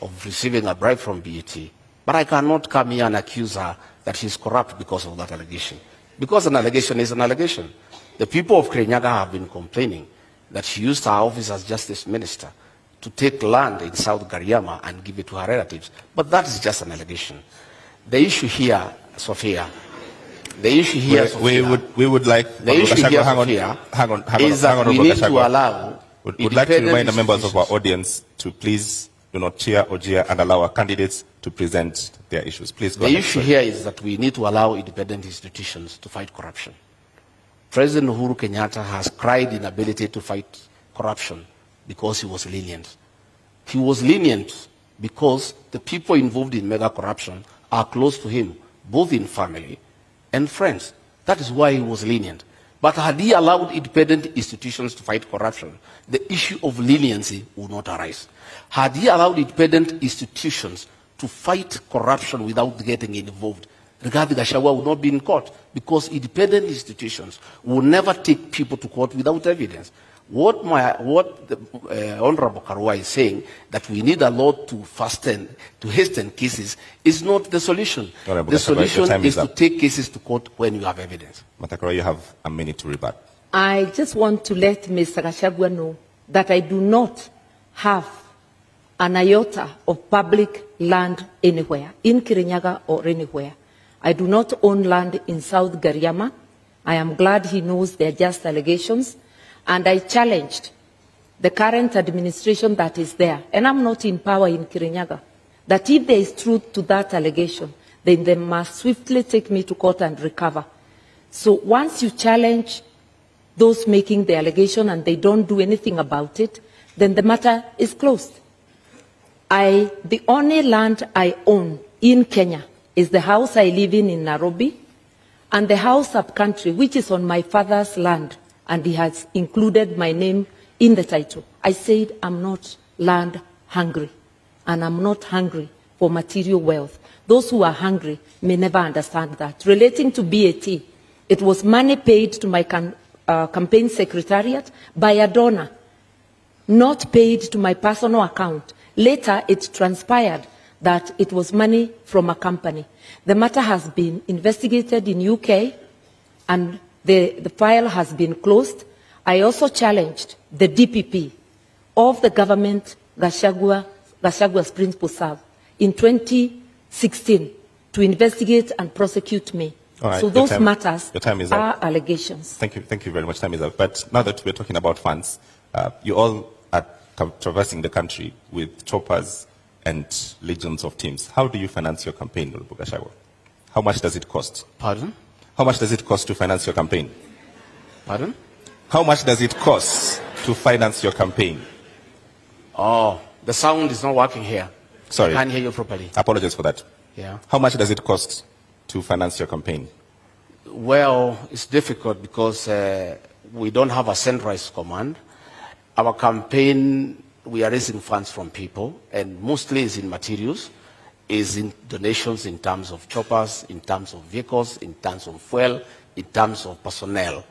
of receiving a bribe from BET, but I cannot come here and accuse her that she's corrupt because of that allegation. Because an allegation is an allegation. The people of Kirinyaga have been complaining that she used her office as justice minister to take land in South Gariama and give it to her relatives. But that is just an allegation. The issue here, Sophia, we would like the issue here, hang on, is that we need to allow. Would like to remind the members of our audience to please do not cheer or jeer and allow our candidates to present their issues. Please go ahead. The issue here is that we need to allow independent institutions to fight corruption. President Uhuru Kenyatta has cried inability to fight corruption because he was lenient. He was lenient because the people involved in mega corruption are close to him, both in family and friends. That is why he was lenient. But had he allowed independent institutions to fight corruption, the issue of leniency would not arise. Had he allowed independent institutions to fight corruption without getting involved, Rigathi Gachagua would not be in court, because independent institutions will never take people to court without evidence. What the Honorable Karua is saying, that we need a law to hasten cases, is not the solution. The solution is to take cases to court when you have evidence. Karua, you have a minute to rebut. I just want to let Mr. Gachagua know that I do not have an iota of public land anywhere, in Kirinyaga or anywhere. I do not own land in South Gariama. I am glad he knows they are just allegations. And I challenged the current administration that is there, and I'm not in power in Kirinyaga, that if there is truth to that allegation, then they must swiftly take me to court and recover. So once you challenge those making the allegation and they don't do anything about it, then the matter is closed. The only land I own in Kenya is the house I live in Nairobi, and the house up country, which is on my father's land, and he has included my name in the title. I said I'm not land hungry, and I'm not hungry for material wealth. Those who are hungry may never understand that. Relating to BAT, it was money paid to my campaign secretariat by a donor, not paid to my personal account. Later, it transpired that it was money from a company. The matter has been investigated in UK and the file has been closed. I also challenged the DPP of the government Gachagua's principal serve in 2016 to investigate and prosecute me. Right, so those matters are allegations. Thank you very much. Time is up. But now that we're talking about funds, you all are traversing the country with choppers and legions of teams. How do you finance your campaign, Honorable Gachagua? How much does it cost? Pardon? How much does it cost to finance your campaign? Pardon? How much does it cost to finance your campaign? Oh, the sound is not working here. Sorry. I can't hear you properly. Apologies for that. Yeah. How much does it cost to finance your campaign? Well, it's difficult because we don't have a centralized command. Our campaign, we are raising funds from people, and mostly is in materials, is in donations in terms of choppers, in terms of vehicles, in terms of fuel, in terms of personnel.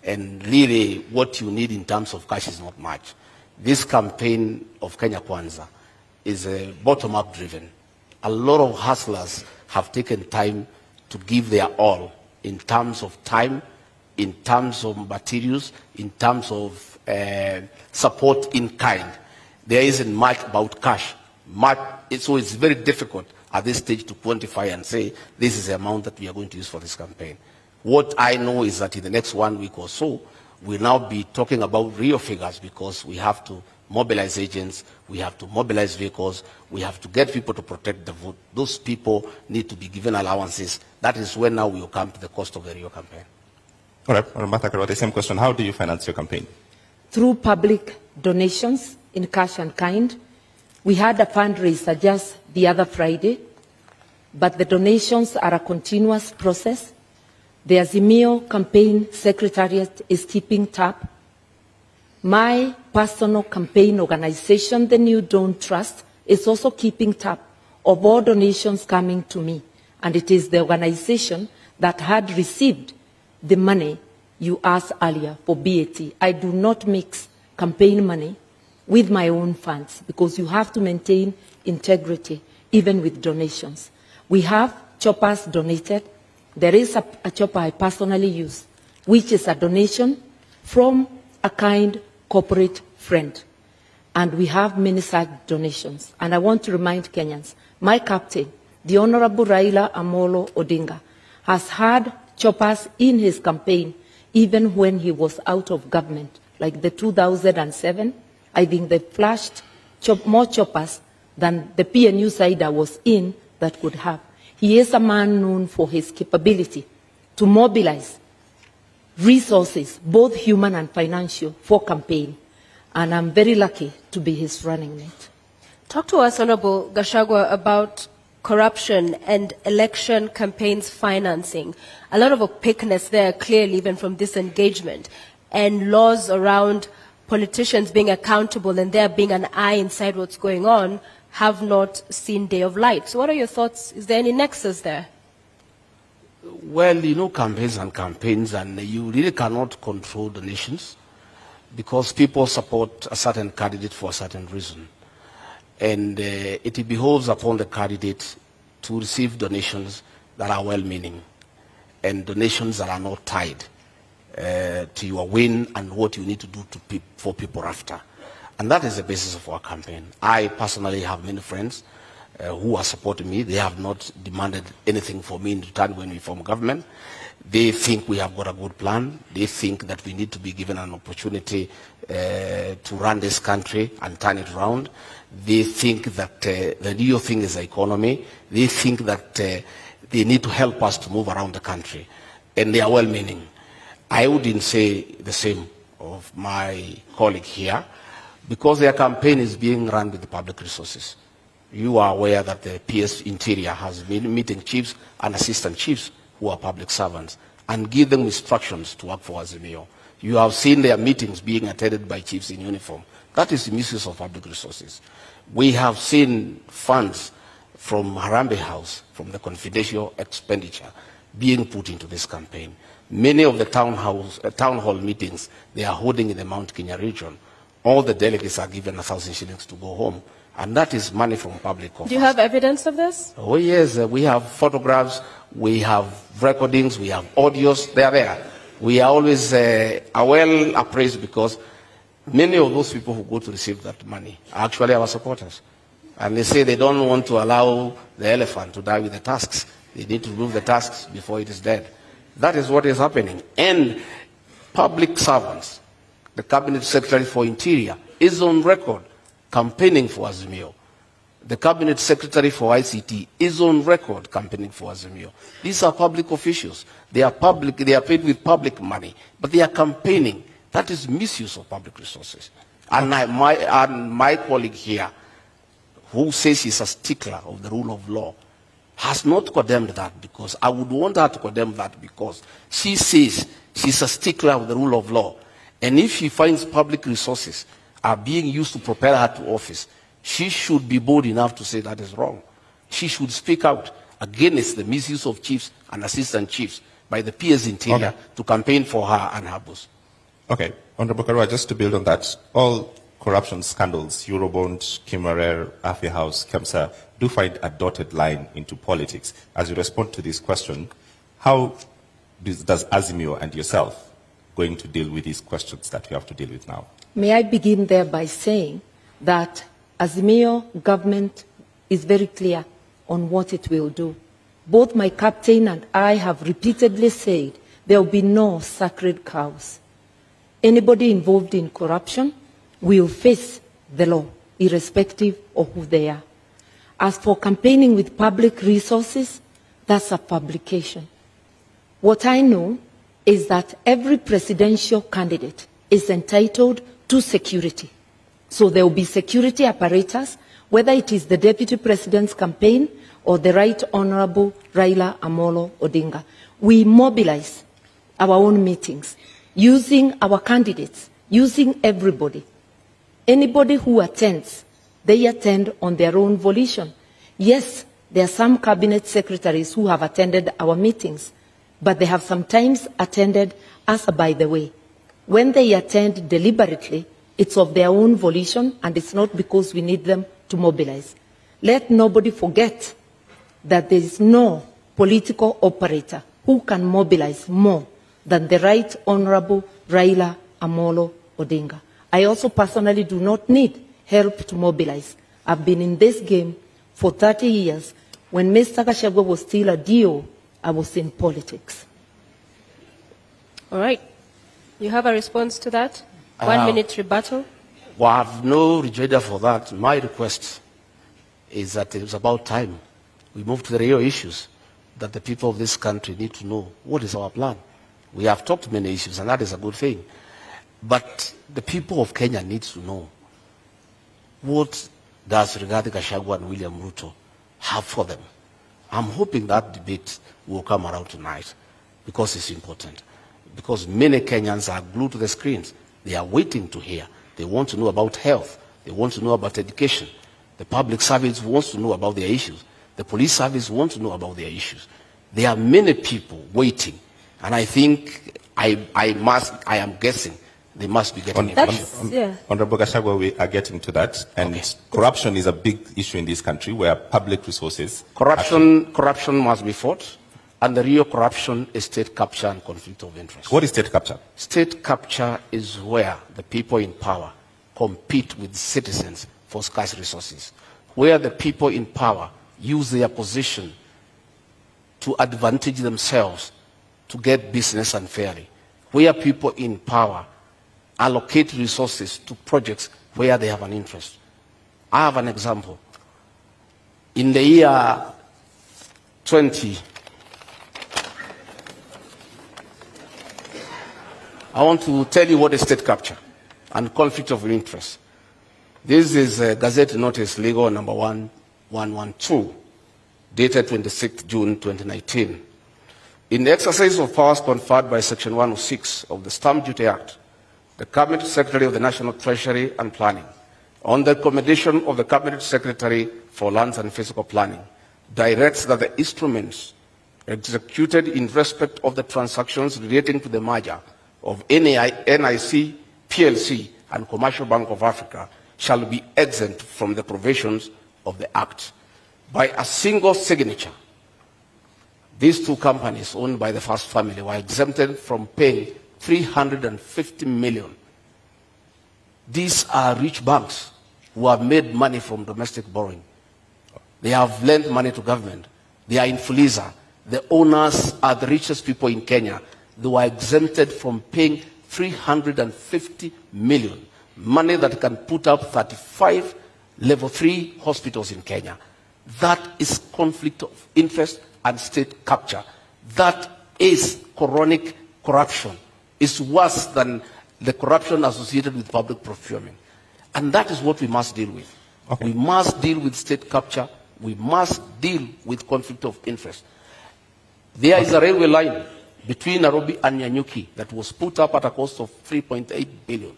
And really, what you need in terms of cash is not much. This campaign of Kenya Kwanza is bottom-up driven. A lot of hustlers have taken time to give their all in terms of time, in terms of materials, in terms of support in kind. There isn't much about cash. So it's very difficult at this stage to quantify and say, this is the amount that we are going to use for this campaign. What I know is that in the next 1 week or so, we'll now be talking about real figures because we have to mobilize agents, we have to mobilize vehicles, we have to get people to protect the vote. Those people need to be given allowances. That is when now we will come to the cost of the real campaign. All right, Martha Karua, the same question. How do you finance your campaign? Through public donations in cash and kind. We had a fundraiser just the other Friday, but the donations are a continuous process. The Azimio campaign secretariat is keeping tab. My personal campaign organization, the New Dawn Trust, is also keeping tab of all donations coming to me. And it is the organization that had received the money you asked earlier for BAT. I do not mix campaign money with my own funds because you have to maintain integrity even with donations. We have choppers donated. There is a chopper I personally use, which is a donation from a kind corporate friend. And we have many such donations. And I want to remind Kenyans, my captain, the Honorable Raila Amolo Odinga, has had choppers in his campaign even when he was out of government, like the 2007. I think they flashed more choppers than the PNU side I was in that could have. He is a man known for his capability to mobilize resources, both human and financial, for campaign. And I'm very lucky to be his running mate. Talk to us, Honorable Gachagua, about corruption and election campaigns financing. A lot of opaqueness there, clearly, even from this engagement, and laws around politicians being accountable and there being an eye inside what's going on have not seen day of light. So what are your thoughts? Is there any nexus there? Well, you know, campaigns, and you really cannot control the nations because people support a certain candidate for a certain reason. And it behoves upon the candidate to receive donations that are well-meaning and donations that are not tied to your win and what you need to do for people after. And that is the basis of our campaign. I personally have many friends who are supporting me. They have not demanded anything for me in return when we form government. They think we have got a good plan. They think that we need to be given an opportunity to run this country and turn it around. They think that the real thing is the economy. They think that they need to help us to move around the country. And they are well-meaning. I wouldn't say the same of my colleague here because their campaign is being run with the public resources. You are aware that the PS Interior has been meeting chiefs and assistant chiefs who are public servants and give them instructions to work for Azimio. You have seen their meetings being attended by chiefs in uniform. That is the misuse of public resources. We have seen funds from Harambee House, from the confidential expenditure, being put into this campaign. Many of the town hall meetings they are holding in the Mount Kenya region, all the delegates are given 1,000 shillings to go home And that is money from public coffers. Do you have evidence of this? Oh, yes. We have photographs, we have recordings, we have audios. They are there. We are always are well appraised because many of those people who go to receive that money are actually our supporters. And they say they don't want to allow the elephant to die with the tusks. They need to remove the tusks before it is dead. That is what is happening. And public servants, the Cabinet Secretary for Interior, is on record campaigning for Azimio. The Cabinet Secretary for ICT is on record campaigning for Azimio. These are public officials. They are public, they are paid with public money, but they are campaigning. That is misuse of public resources. And my colleague here, who says he's a stickler of the rule of law, has not condemned that, because I would want her to condemn that, because she says she's a stickler of the rule of law. And if she finds public resources are being used to propel her to office, she should be bold enough to say that is wrong. She should speak out against the misuse of chiefs and assistant chiefs by the PS Interior to campaign for her and her boss. Okay, Honorable Karua, just to build on that, all corruption scandals, Eurobond, Kimarer, Afi House, Kemsa, do find a dotted line into politics. As you respond to this question, how does Azimio and yourself going to deal with these questions that you have to deal with now? May I begin there by saying that Azimio government is very clear on what it will do. Both my captain and I have repeatedly said there will be no sacred cows. Anybody involved in corruption will face the law, irrespective of who they are. As for campaigning with public resources, that's a publication. What I know is that every presidential candidate is entitled to security. So there will be security apparatus, whether it is the Deputy President's campaign or the Right Honorable Raila Amolo Odinga. We mobilize our own meetings, using our candidates, using everybody. Anybody who attends, they attend on their own volition. Yes, there are some cabinet secretaries who have attended our meetings, but they have sometimes attended as a by the way. When they attend deliberately, it's of their own volition, and it's not because we need them to mobilize. Let nobody forget that there is no political operator who can mobilize more than the Right Honorable Raila Amolo Odinga. I also personally do not need help to mobilize. I've been in this game for 30 years. When Mr. Gachagua was still a DO, I was in politics. All right. You have a response to that? 1 minute rebuttal? Well, I have no rejoinder for that. My request is that it's about time we move to the real issues that the people of this country need to know. What is our plan? We have talked many issues, and that is a good thing. But the people of Kenya need to know, what does Rigathi Gachagua and William Ruto have for them? I'm hoping that debate will come around tonight, because it's important. Because many Kenyans are glued to the screens. They are waiting to hear. They want to know about health. They want to know about education. The public service wants to know about their issues. The police service wants to know about their issues. There are many people waiting. And I think, I am guessing, they must be getting information. Honorable Gachagua, we are getting to that. And corruption is a big issue in this country, where public resources... Corruption must be fought. And the real corruption is state capture and conflict of interest. What is state capture? State capture is where the people in power compete with citizens for scarce resources, where the people in power use their position to advantage themselves to get business unfairly, where people in power allocate resources to projects where they have an interest. I have an example. In the year 20, I want to tell you what is state capture and conflict of interest. This is Gazette Notice Legal number 1112, dated 26 June 2019. In the exercise of powers conferred by Section 106 of the Stamp Duty Act, the Cabinet Secretary of the National Treasury and Planning, on the recommendation of the Cabinet Secretary for Lands and Physical Planning, directs that the instruments executed in respect of the transactions relating to the merger of NIC, PLC, and Commercial Bank of Africa shall be exempt from the provisions of the Act. By a single signature, these two companies owned by the first family were exempted from paying 350 million. These are rich banks who have made money from domestic borrowing. They have lent money to government. They are in Fuliza. The owners are the richest people in Kenya. They were exempted from paying 350 million. Money that can put up 35 level 3 hospitals in Kenya. That is conflict of interest and state capture. That is chronic corruption. It's worse than the corruption associated with public procurement. And that is what we must deal with. Okay. We must deal with state capture. We must deal with conflict of interest. There is a railway line between Nairobi and Nyanyuki that was put up at a cost of 3.8 billion.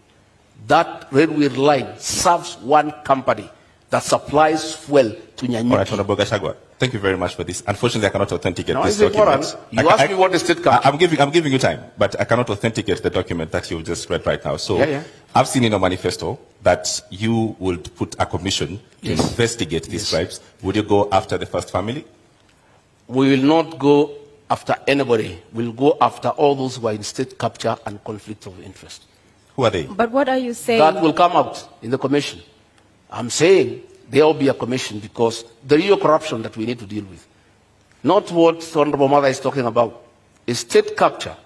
That railway line serves one company that supplies fuel to Nyanyuki. All right, Honorable Gachagua, thank you very much for this. Unfortunately, I cannot authenticate No, this it's important. document. You asked me what the state capture. I'm giving you time, but I cannot authenticate the document that you've just read right now. So Yeah. I've seen in your manifesto that you would put a commission to Yes. investigate these bribes. Would you go after the first family? We will not go after anybody. We'll go after all those who are in state capture and conflict of interest. Who are they? But what are you saying? That will come out in the commission. I'm saying there will be a commission because the real corruption that we need to deal with, not what Honorable Mother is talking about, is state capture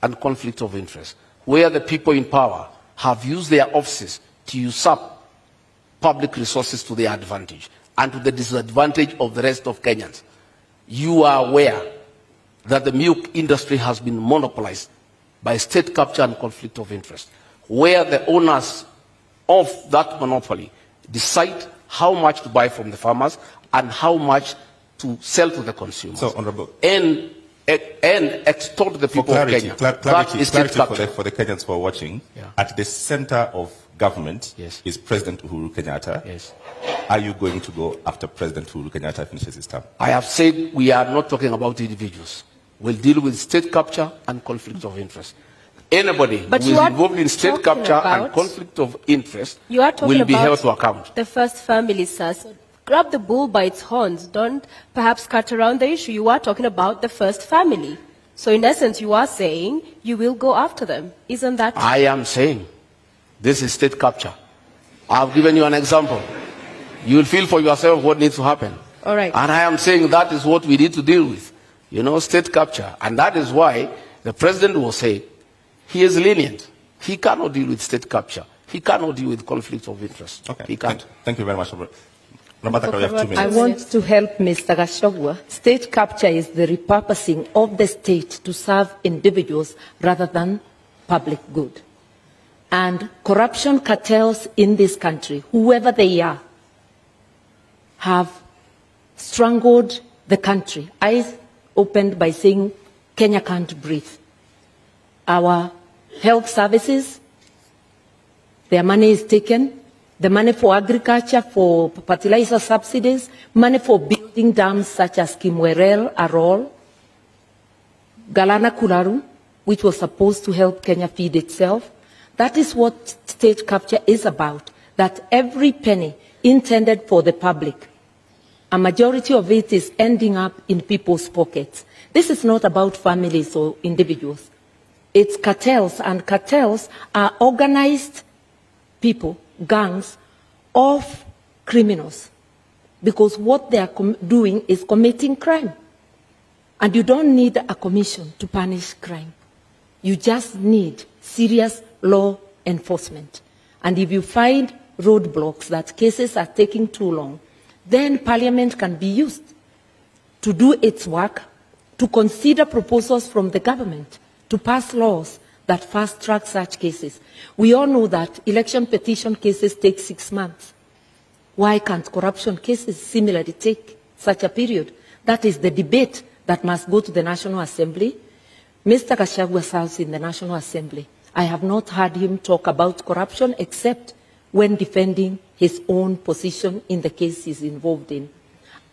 and conflict of interest, where the people in power have used their offices to usurp public resources to their advantage and to the disadvantage of the rest of Kenyans. You are aware that the milk industry has been monopolized by state capture and conflict of interest, where the owners of that monopoly decide how much to buy from the farmers and how much to sell to the consumers. So, Honorable. And extort the For people of Kenya. That is state capture. for the Kenyans who are watching, Yeah. at the center of government Yes. is President Uhuru Kenyatta. Yes. Are you going to go after President Uhuru Kenyatta finishes his term? I have said we are not talking about individuals. We'll deal with state capture and conflict of interest. Anybody But who you is are involved in state talking capture and about- conflict of interest You are talking will be about held to account. the first family, sir. So grab the bull by its horns. Don't perhaps cut around the issue. You are talking about the first family. So in essence, you are saying you will go after them. Isn't that I am saying this is state capture. I've given you an example. You will feel for yourself what needs to happen. all right? And I am saying that is what we need to deal with. You know, state capture. And that is why the president will say he is lenient. He cannot deal with state capture. He cannot deal with conflict of interest. Okay. He can't. Thank you very much. Ramataka, we have 2 I minutes. I want to help Mr. Gachagua. State capture is the repurposing of the state to serve individuals rather than public good. And corruption cartels in this country, whoever they are, have strangled the country. I opened by saying Kenya can't breathe. Our health services, their money is taken. The money for agriculture, for fertilizer subsidies, money for building dams such as Kimwerel, Arol, Galana Kularu, which was supposed to help Kenya feed itself. That is what state capture is about, that every penny intended for the public, a majority of it is ending up in people's pockets. This is not about families or individuals. It's cartels, and cartels are organized people, gangs of criminals, because what they are doing is committing crime. And you don't need a commission to punish crime. You just need serious law enforcement. And if you find roadblocks that cases are taking too long, then Parliament can be used to do its work, to consider proposals from the government, to pass laws that fast-track such cases. We all know that election petition cases take 6 months. Why can't corruption cases similarly take such a period? That is the debate that must go to the National Assembly. Mr. Gachagua serves in the National Assembly. I have not heard him talk about corruption except when defending his own position in the case he's involved in.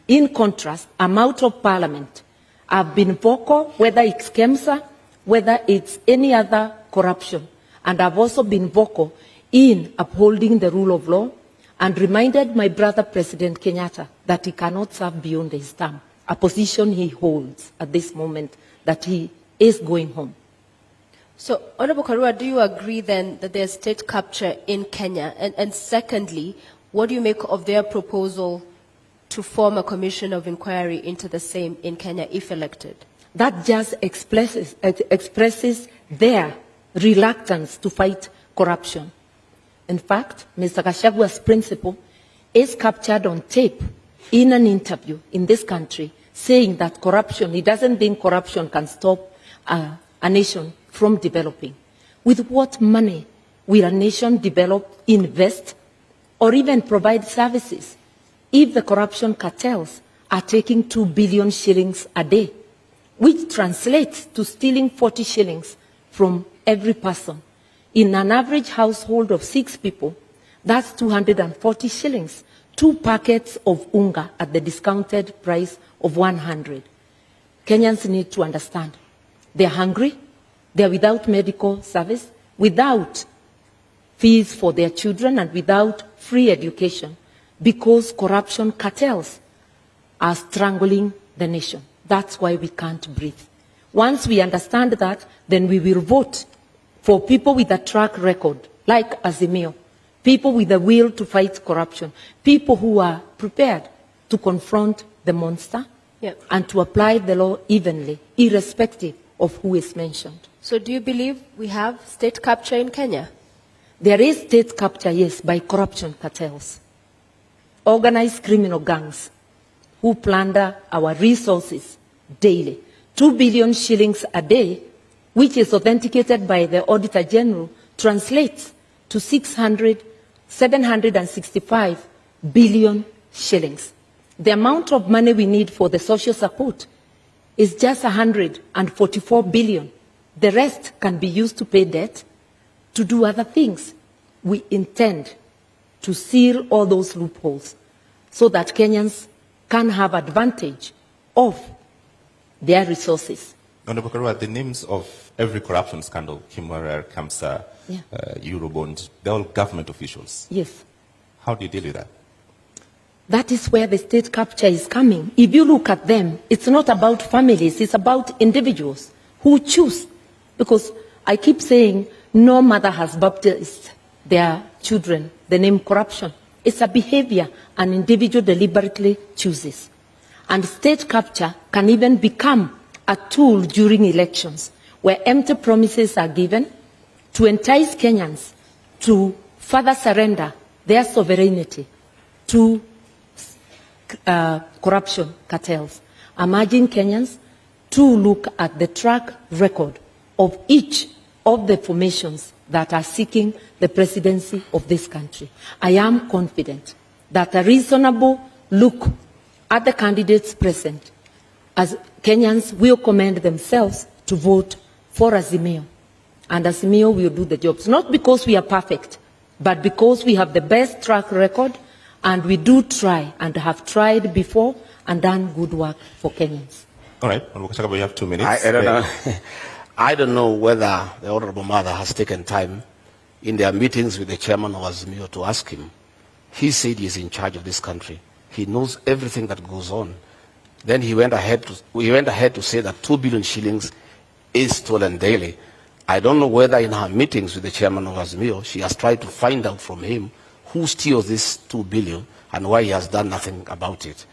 In contrast, I'm out of Parliament. I've been vocal, whether it's KEMSA, whether it's any other corruption. And I've also been vocal in upholding the rule of law, and reminded my brother President Kenyatta that he cannot serve beyond his term, a position he holds at this moment, that he is going home. So, Honorable Karua, do you agree then that there's state capture in Kenya? And secondly, what do you make of their proposal to form a commission of inquiry into the same in Kenya if elected? That just expresses their reluctance to fight corruption. In fact, Mr. Gachagua's principle is captured on tape in an interview in this country, saying that corruption, he doesn't think corruption can stop a nation from developing. With what money will a nation develop, invest, or even provide services if the corruption cartels are taking 2 billion shillings a day, which translates to stealing 40 shillings from every person? In an average household of 6 people, that's 240 shillings, 2 packets of unga at the discounted price of 100. Kenyans need to understand. They're hungry, they're without medical service, without fees for their children, and without free education, because corruption cartels are strangling the nation. That's why we can't breathe. Once we understand that, then we will vote for people with a track record, like Azimio, people with the will to fight corruption, people who are prepared to confront the monster and to apply the law evenly, irrespective of who is mentioned. So do you believe we have state capture in Kenya? There is state capture, yes, by corruption cartels, organized criminal gangs who plunder our resources daily. 2 billion shillings a day, which is authenticated by the Auditor General, translates to 765 billion shillings. The amount of money we need for the social support is just 144 billion. The rest can be used to pay debt, to do other things. We intend to seal all those loopholes so that Kenyans can have advantage of their resources. Honorable Karua, the names of every corruption scandal, Kimwarer, Kamsa, Eurobond, they're all government officials. Yes. How do you deal with that? That is where the state capture is coming. If you look at them, it's not about families, it's about individuals who choose. Because I keep saying no mother has baptized their children the name corruption. It's a behavior an individual deliberately chooses. And state capture can even become a tool during elections, where empty promises are given to entice Kenyans to further surrender their sovereignty to corruption cartels. I'm urging Kenyans to look at the track record of each of the formations that are seeking the presidency of this country. I am confident that a reasonable look at the candidates present, as Kenyans will commend themselves to vote for Azimio. And Azimio will do the jobs, not because we are perfect, but because we have the best track record, and we do try and have tried before and done good work for Kenyans. All right, Gachagua, you have 2 minutes. I don't know. I don't know whether the Honorable Mother has taken time in their meetings with the chairman of Azimio to ask him. He said he's in charge of this country. He knows everything that goes on. Then he went ahead to say that 2 billion shillings is stolen daily. I don't know whether in her meetings with the chairman of Azimio, she has tried to find out from him who steals this 2 billion and why he has done nothing about it.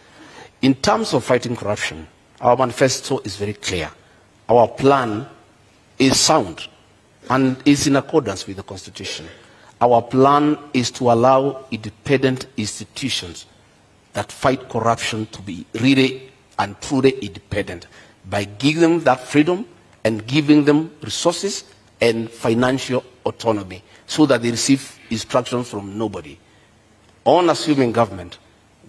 In terms of fighting corruption, our manifesto is very clear. Our plan is sound and is in accordance with the Constitution. Our plan is to allow independent institutions that fight corruption to be really and truly independent by giving them that freedom and giving them resources and financial autonomy so that they receive instructions from nobody. On assuming government,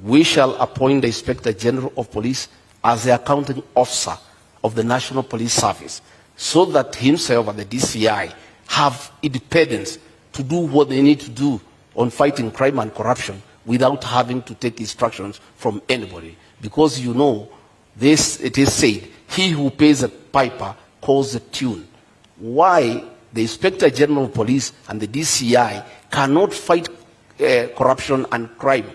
we shall appoint the Inspector General of Police as the accounting officer of the National Police Service so that himself and the DCI have independence to do what they need to do on fighting crime and corruption without having to take instructions from anybody. Because you know, this, it is said, he who pays a piper calls the tune. Why the Inspector General of Police and the DCI cannot fight corruption and crime.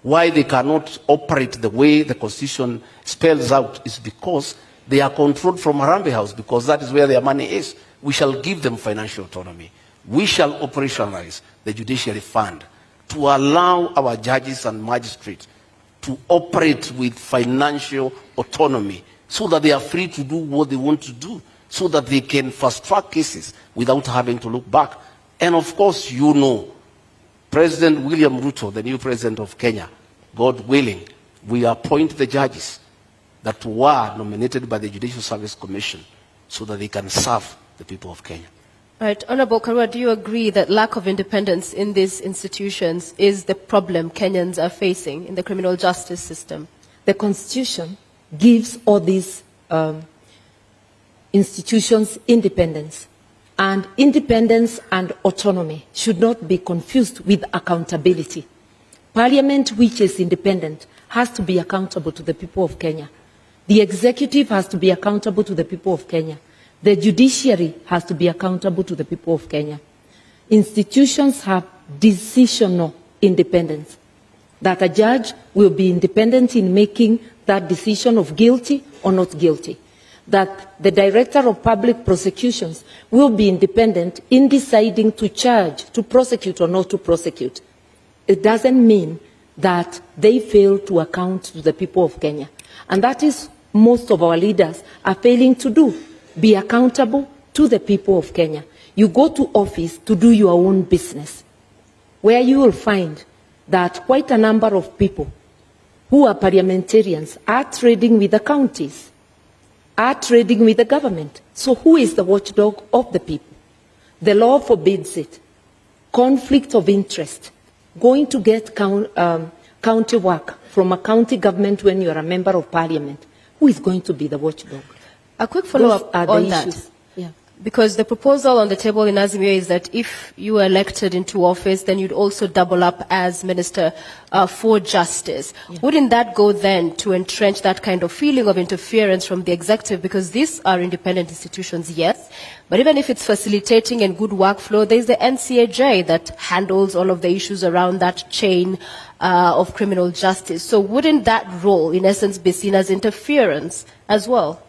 Why they cannot operate the way the Constitution spells out is because they are controlled from Harambee House, because that is where their money is. We shall give them financial autonomy. We shall operationalize the judiciary fund to allow our judges and magistrates to operate with financial autonomy so that they are free to do what they want to do, so that they can fast-track cases without having to look back. And of course, you know, President William Ruto, the new president of Kenya, God willing, we appoint the judges that were nominated by the Judicial Service Commission so that they can serve the people of Kenya. Right. Honorable Karua, do you agree that lack of independence in these institutions is the problem Kenyans are facing in the criminal justice system? The Constitution gives all these institutions independence. And independence and autonomy should not be confused with accountability. Parliament, which is independent, has to be accountable to the people of Kenya. The executive has to be accountable to the people of Kenya. The judiciary has to be accountable to the people of Kenya. Institutions have decisional independence, that a judge will be independent in making that decision of guilty or not guilty, that the Director of Public Prosecutions will be independent in deciding to charge, to prosecute or not to prosecute. It doesn't mean that they fail to account to the people of Kenya. And that is most of our leaders are failing to do, be accountable to the people of Kenya. You go to office to do your own business, where you will find that quite a number of people who are parliamentarians are trading with the counties, are trading with the government. So who is the watchdog of the people? The law forbids it. Conflict of interest. Going to get county work from a county government when you are a member of parliament. Who is going to be the watchdog? A quick follow-up on that. Yeah. Because the proposal on the table in Azimio is that if you are elected into office, then you'd also double up as Minister for Justice. Yeah. Wouldn't that go then to entrench that kind of feeling of interference from the executive? Because these are independent institutions, yes, but even if it's facilitating and good workflow, there's the NCAJ that handles all of the issues around that chain of criminal justice. So wouldn't that role, in essence, be seen as interference as well?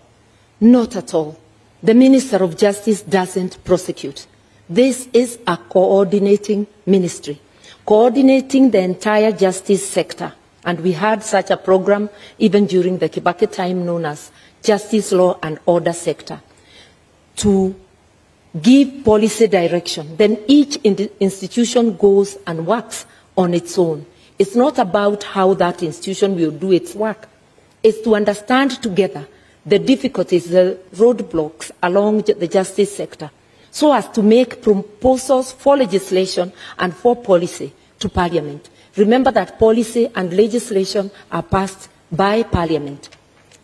Not at all. The Minister of Justice doesn't prosecute. This is a coordinating ministry, coordinating the entire justice sector. And we had such a program even during the Kibaki time known as Justice Law and Order Sector, to give policy direction. Then each institution goes and works on its own. It's not about how that institution will do its work. It's to understand together the difficulties, the roadblocks along the justice sector, so as to make proposals for legislation and for policy to Parliament. Remember that policy and legislation are passed by Parliament.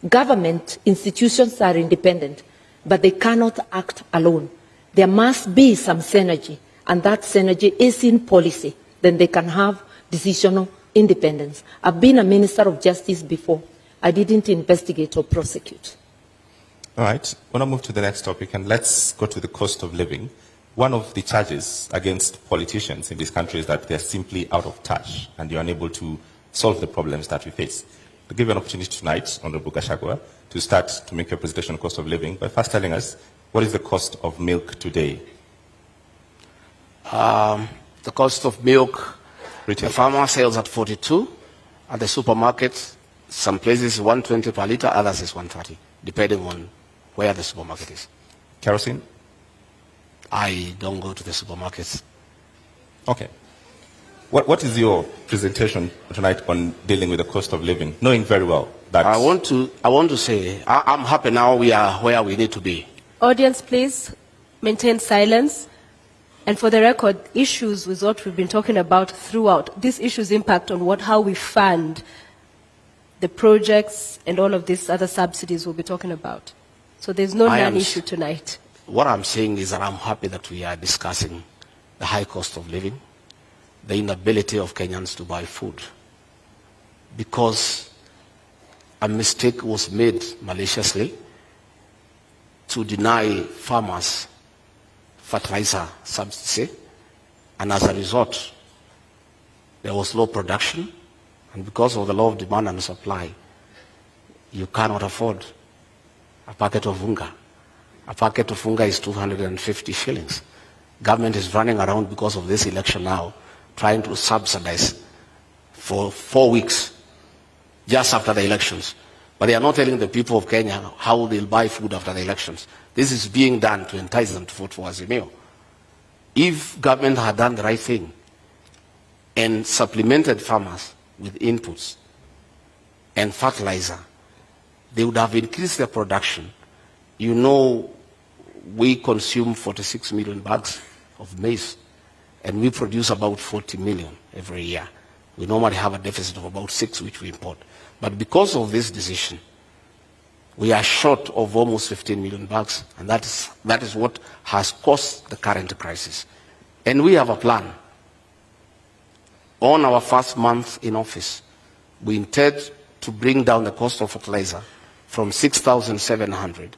Government institutions are independent, but they cannot act alone. There must be some synergy, and that synergy is in policy. Then they can have decisional independence. I've been a Minister of Justice before. I didn't investigate or prosecute. All right. I want to move to the next topic, and let's go to the cost of living. One of the charges against politicians in this country is that they're simply out of touch and you're unable to solve the problems that we face. I'll give you an opportunity tonight, Honorable Gachagua, to start to make your presentation on cost of living by first telling us what is the cost of milk today? The cost of milk, Retail. the farmer sells at 42. At the supermarket, some places 120 per litre, others is 130, depending on where the supermarket is. Kerosene? I don't go to the supermarkets. Okay. What is your presentation tonight on dealing with the cost of living, knowing very well that... I want to say, I'm happy now we are where we need to be. Audience, please maintain silence. And for the record, issues with what we've been talking about throughout, these issues impact on how we fund the projects and all of these other subsidies we'll be talking about. So there's no non-issue tonight. What I'm saying is that I'm happy that we are discussing the high cost of living, the inability of Kenyans to buy food, because a mistake was made maliciously to deny farmers fertilizer subsidy, and as a result, there was low production, and because of the law of demand and supply, you cannot afford a packet of unga. A packet of unga is 250 shillings. Government is running around because of this election now, trying to subsidize for 4 weeks, just after the elections. But they are not telling the people of Kenya how they'll buy food after the elections. This is being done to entice them to vote for Azimio. If government had done the right thing and supplemented farmers with inputs and fertilizer, they would have increased their production. You know, we consume 46 million bags of maize, and we produce about 40 million every year. We normally have a deficit of about 6, which we import. But because of this decision, we are short of almost 15 million bags, and that is what has caused the current crisis. And we have a plan. On our first month in office, we intend to bring down the cost of fertilizer from 6,700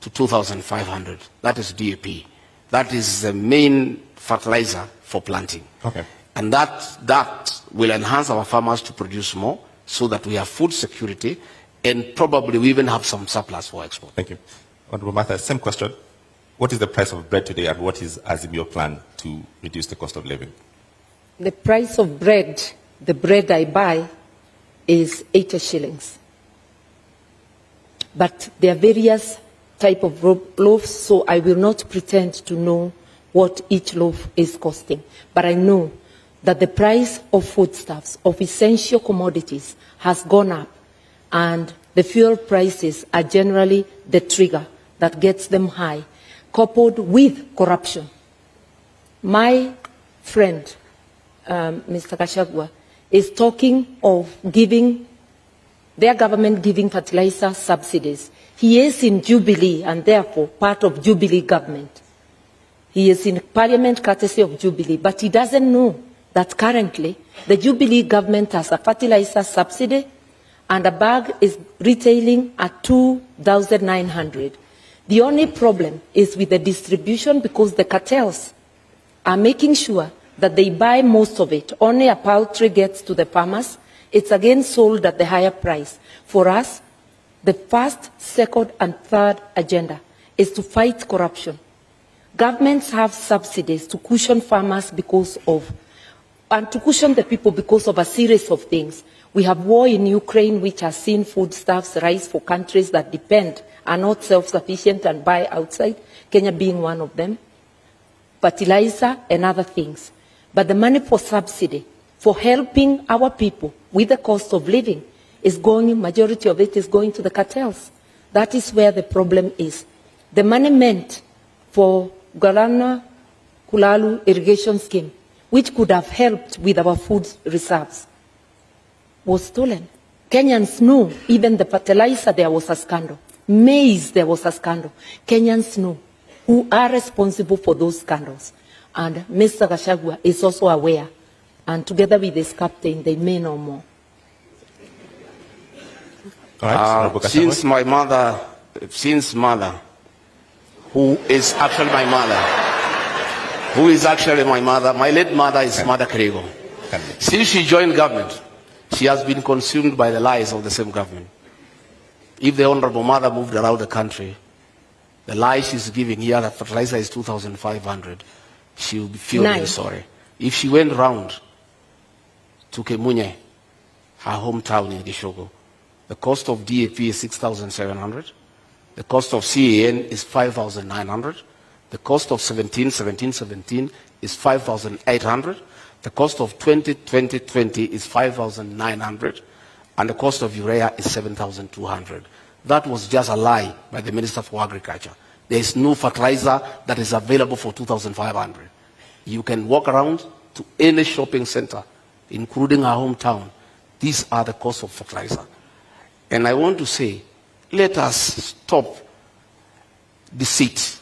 to 2,500. That is DAP. That is the main fertilizer for planting. Okay. And that will enhance our farmers to produce more so that we have food security, and probably we even have some surplus for export. Thank you. Honorable Martha, same question. What is the price of bread today, and what is Azimio plan to reduce the cost of living? The price of bread, the bread I buy, is 80 shillings. But there are various types of loaves, so I will not pretend to know what each loaf is costing. But I know that the price of foodstuffs, of essential commodities, has gone up, and the fuel prices are generally the trigger that gets them high, coupled with corruption. My friend, Mr. Gachagua, is talking of their government giving fertilizer subsidies. He is in Jubilee, and therefore part of Jubilee government. He is in Parliament courtesy of Jubilee, but he doesn't know that currently the Jubilee government has a fertilizer subsidy, and a bag is retailing at 2,900. The only problem is with the distribution, because the cartels are making sure that they buy most of it. Only a paltry gets to the farmers. It's again sold at the higher price. For us, the first, second, and third agenda is to fight corruption. Governments have subsidies to cushion farmers and to cushion the people because of a series of things. We have war in Ukraine, which has seen foodstuffs rise for countries that are not self-sufficient and buy outside, Kenya being one of them, fertilizer and other things. But the money for subsidy, for helping our people with the cost of living, majority of it is going to the cartels. That is where the problem is. The money meant for Galana Kulalu irrigation scheme, which could have helped with our food reserves, was stolen. Kenyans know, even the fertilizer, there was a scandal. Maize, there was a scandal. Kenyans know who are responsible for those scandals. And Mr. Gachagua is also aware. And together with his captain, they may know more. All right, since mother, who is actually my mother, my late mother is Mother Karua. Since she joined government, she has been consumed by the lies of the same government. If the Honorable Mother moved around the country, the lie she's giving here that fertilizer is 2,500, she will feel very sorry. If she went round to Kemunye, her hometown in Gachagua, the cost of DAP is 6,700. The cost of CAN is 5,900. The cost of 17 is 5,800. The cost of 20 is 5,900. And the cost of urea is 7,200. That was just a lie by the Minister for Agriculture. There is no fertilizer that is available for 2,500. You can walk around to any shopping center, including our hometown. These are the costs of fertilizer. And I want to say, let us stop deceit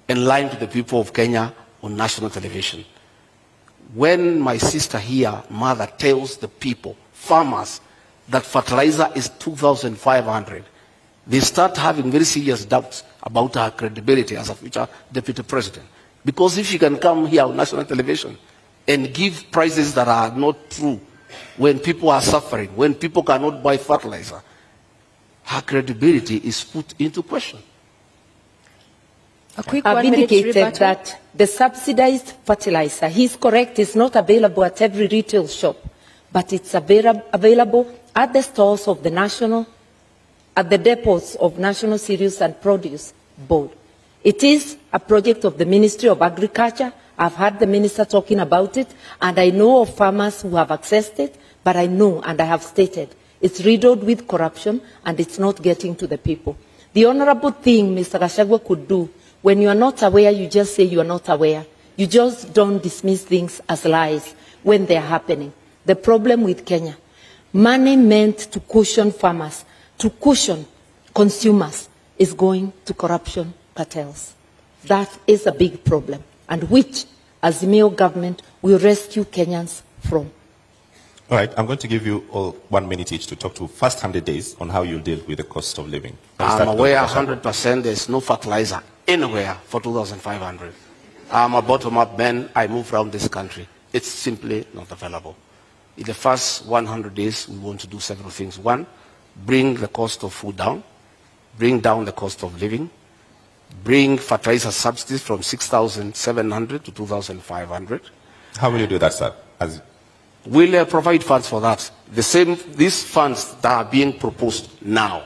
and lying to the people of Kenya on national television. When my sister here, Mother, tells the people, farmers, that fertilizer is 2,500, they start having very serious doubts about her credibility as a future deputy president. Because if she can come here on national television and give prices that are not true when people are suffering, when people cannot buy fertilizer, her credibility is put into question. A quick I've 1 minute indicated rebuttal. that the subsidized fertilizer, he's correct, is not available at every retail shop, but it's available at the stores of the national, at the depots of National Cereals and Produce Board. It is a project of the Ministry of Agriculture. I've heard the minister talking about it, and I know of farmers who have accessed it, but I know, and I have stated, it's riddled with corruption, and it's not getting to the people. The honorable thing Mr. Gachagua could do, when you are not aware, you just say you are not aware. You just don't dismiss things as lies when they are happening. The problem with Kenya, money meant to cushion farmers, to cushion consumers, is going to corruption cartels. That is a big problem, and which, as the Mayo government, will rescue Kenyans from. All right, I'm going to give you all 1 minute each to talk to first 100 days on how you'll deal with the cost of living. I'm aware 100% there's no fertilizer anywhere for 2,500. I'm a bottom-up man. I move around this country. It's simply not available. In the first 100 days, we want to do several things. One, bring the cost of food down, bring down the cost of living, bring fertilizer subsidies from 6,700 to 2,500. How will you do that, sir? We'll provide funds for that. These funds that are being proposed now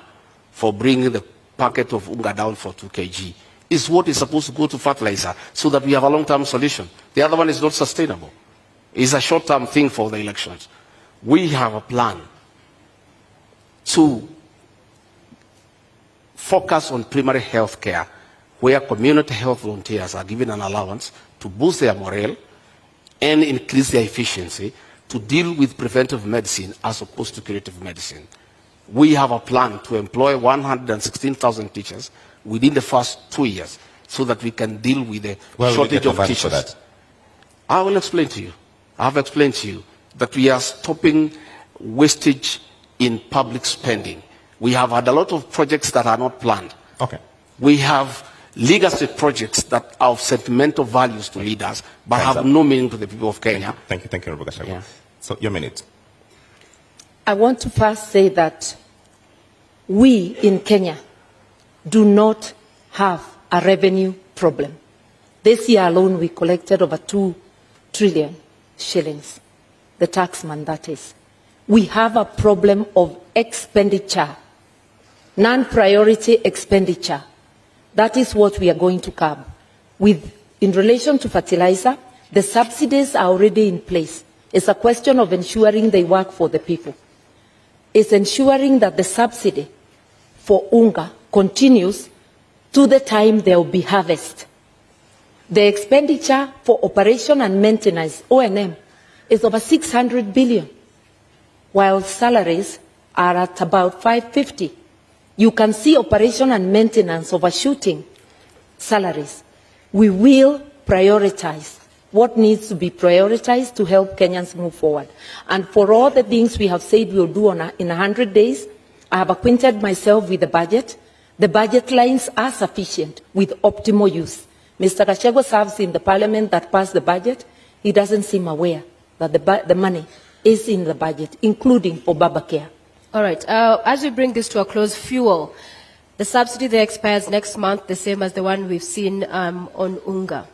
for bringing the packet of unga down for 2 kg is what is supposed to go to fertilizer so that we have a long-term solution. The other one is not sustainable. It's a short-term thing for the elections. We have a plan to focus on primary health care, where community health volunteers are given an allowance to boost their morale and increase their efficiency to deal with preventive medicine as opposed to curative medicine. We have a plan to employ 116,000 teachers within the first 2 years so that we can deal with the shortage of teachers. For that? I will explain to you. I have explained to you that we are stopping wastage in public spending. We have had a lot of projects that are not planned. Okay. We have legacy projects that are of sentimental values to leaders, but Thanks, have sir. no meaning to the people of Kenya. Thank you, Honorable Gachagua. Yeah. So, your minute. I want to first say that we in Kenya do not have a revenue problem. This year alone, we collected over 2 trillion shillings, the taxman that is. We have a problem of expenditure, non-priority expenditure. That is what we are going to curb. In relation to fertilizer, the subsidies are already in place. It's a question of ensuring they work for the people. It's ensuring that the subsidy for unga continues to the time there will be harvest. The expenditure for operation and maintenance, O&M, is over 600 billion, while salaries are at about 550. You can see operation and maintenance overshooting salaries. We will prioritize what needs to be prioritized to help Kenyans move forward. And for all the things we have said we'll do in 100 days, I have acquainted myself with the budget. The budget lines are sufficient with optimal use. Mr. Gachagua serves in the parliament that passed the budget. He doesn't seem aware that the money is in the budget, including for Baba Care. All right. As we bring this to a close, fuel. The subsidy there expires next month, the same as the one we've seen on unga.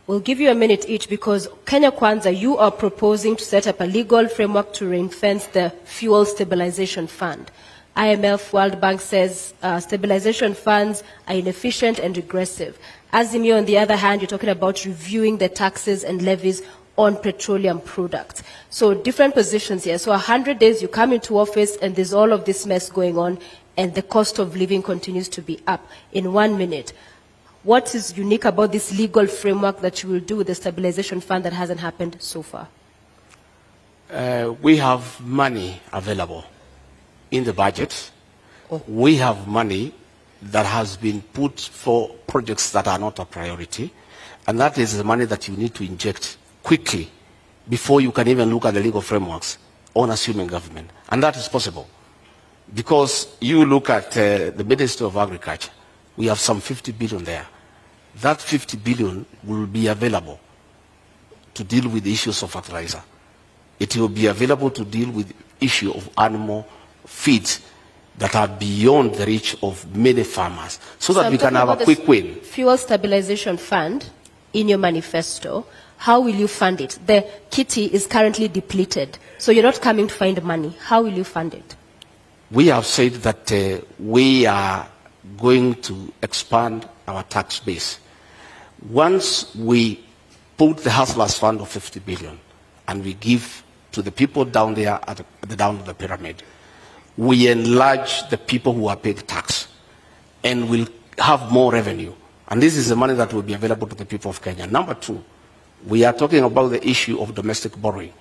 We'll give you a minute each because Kenya Kwanza, you are proposing to set up a legal framework to ring-fence the fuel stabilization fund. IMF, World Bank says stabilization funds are inefficient and regressive. Azimio, on the other hand, you're talking about reviewing the taxes and levies on petroleum products. So different positions here. So 100 days you come into office and there's all of this mess going on and the cost of living continues to be up. In 1 minute, what is unique about this legal framework that you will do with the stabilization fund that hasn't happened so far? We have money available in the budget. We have money that has been put for projects that are not a priority. And that is the money that you need to inject quickly before you can even look at the legal frameworks on assuming government. And that is possible. Because you look at the Ministry of Agriculture, we have some 50 billion there. That 50 billion will be available to deal with the issues of fertilizer. It will be available to deal with the issue of animal feeds that are beyond the reach of many farmers, so that we can have a quick win. Fuel Stabilization Fund in your manifesto, how will you fund it? The kitty is currently depleted, so you're not coming to find money. How will you fund it? We have said that we are going to expand our tax base. Once we put the Hustlers Fund of 50 billion and we give to the people down there at the down of the pyramid, we enlarge the people who are paying tax and will have more revenue. And this is the money that will be available to the people of Kenya. Number two, we are talking about the issue of domestic borrowing.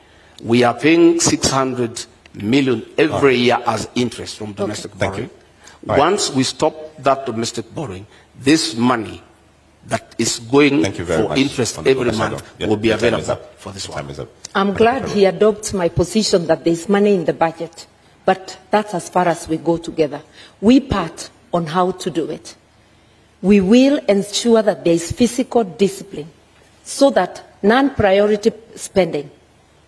We are paying 600 million every year as interest from domestic borrowing. Once we stop that domestic borrowing, this money that is going for interest every month will be available for this one. I'm glad he adopts my position that there's money in the budget, but that's as far as we go together. We part on how to do it. We will ensure that there is fiscal discipline so that non-priority spending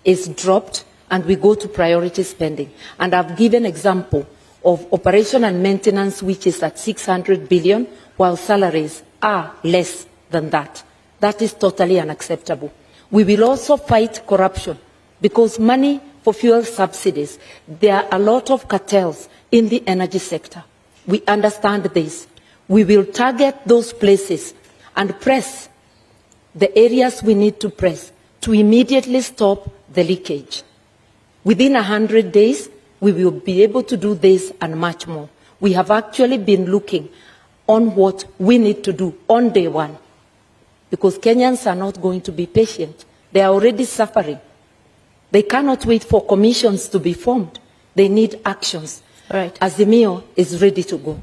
is dropped and we go to priority spending. And I've given example of operation and maintenance, which is at 600 billion, while salaries are less than that. That is totally unacceptable. We will also fight corruption because money for fuel subsidies, there are a lot of cartels in the energy sector. We understand this. We will target those places and press the areas we need to press to immediately stop the leakage. Within 100 days, we will be able to do this and much more. We have actually been looking on what we need to do on day one, because Kenyans are not going to be patient. They are already suffering. They cannot wait for commissions to be formed. They need actions. All right. Azimio is ready to go.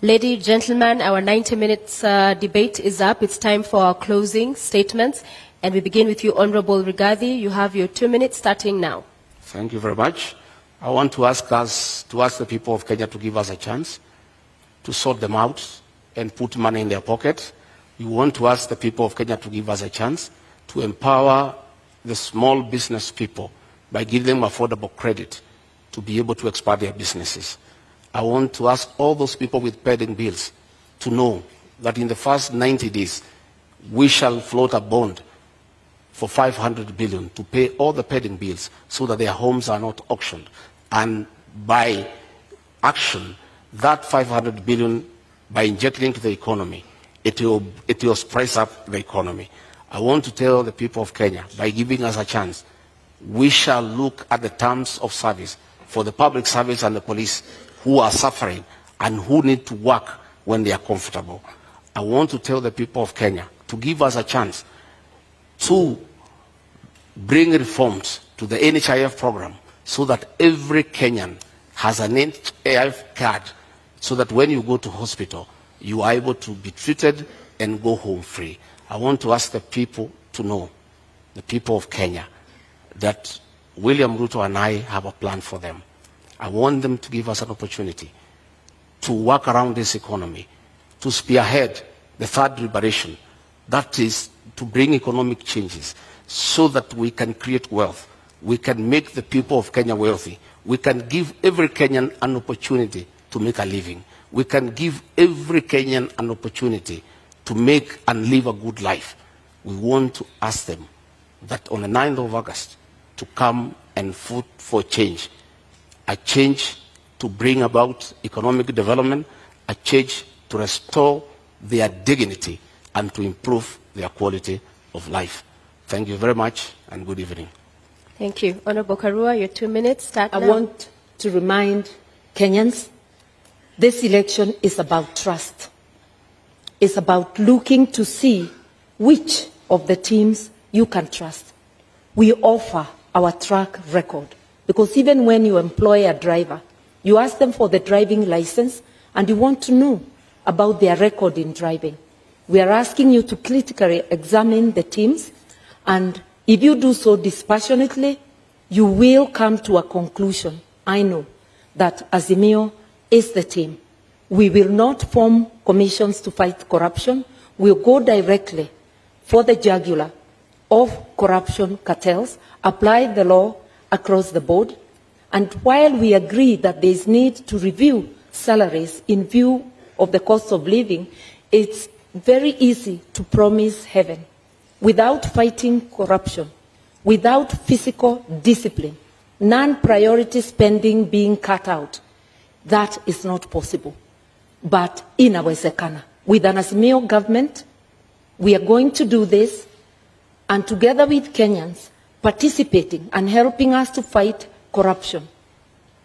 Ladies, gentlemen, our 90 minutes debate is up. It's time for our closing statements. And we begin with you, Honorable Rigathi. You have your 2 minutes starting now. Thank you very much. I want to ask the people of Kenya to give us a chance to sort them out and put money in their pocket. We want to ask the people of Kenya to give us a chance to empower the small business people by giving them affordable credit to be able to expand their businesses. I want to ask all those people with pending bills to know that in the first 90 days, we shall float a bond for 500 billion to pay all the pending bills so that their homes are not auctioned. And by action, that 500 billion, by injecting into the economy, it will spice up the economy. I want to tell the people of Kenya, by giving us a chance, we shall look at the terms of service for the public service and the police who are suffering and who need to work when they are comfortable. I want to tell the people of Kenya to give us a chance to bring reforms to the NHIF program so that every Kenyan has an NHIF card so that when you go to hospital, you are able to be treated and go home free. I want to ask the people to know, the people of Kenya, that William Ruto and I have a plan for them. I want them to give us an opportunity to work around this economy, to spearhead the third liberation, that is to bring economic changes so that we can create wealth. We can make the people of Kenya wealthy. We can give every Kenyan an opportunity to make a living. We can give every Kenyan an opportunity to make and live a good life. We want to ask them that on the 9th of August to come and vote for change. A change to bring about economic development, a change to restore their dignity and to improve their quality of life. Thank you very much and good evening. Thank you. Honorable Karua, your 2 minutes start now. I want to remind Kenyans, this election is about trust. It's about looking to see which of the teams you can trust. We offer our track record, because even when you employ a driver, you ask them for the driving license and you want to know about their record in driving. We are asking you to critically examine the teams, and if you do so dispassionately, you will come to a conclusion. I know that Azimio is the team. We will not form commissions to fight corruption. We'll go directly for the jugular of corruption cartels, apply the law across the board. And while we agree that there is need to review salaries in view of the cost of living, it's very easy to promise heaven. Without fighting corruption, without physical discipline, non-priority spending being cut out, that is not possible. But in our Sekana, with an Azimio government, we are going to do this, and together with Kenyans participating and helping us to fight corruption,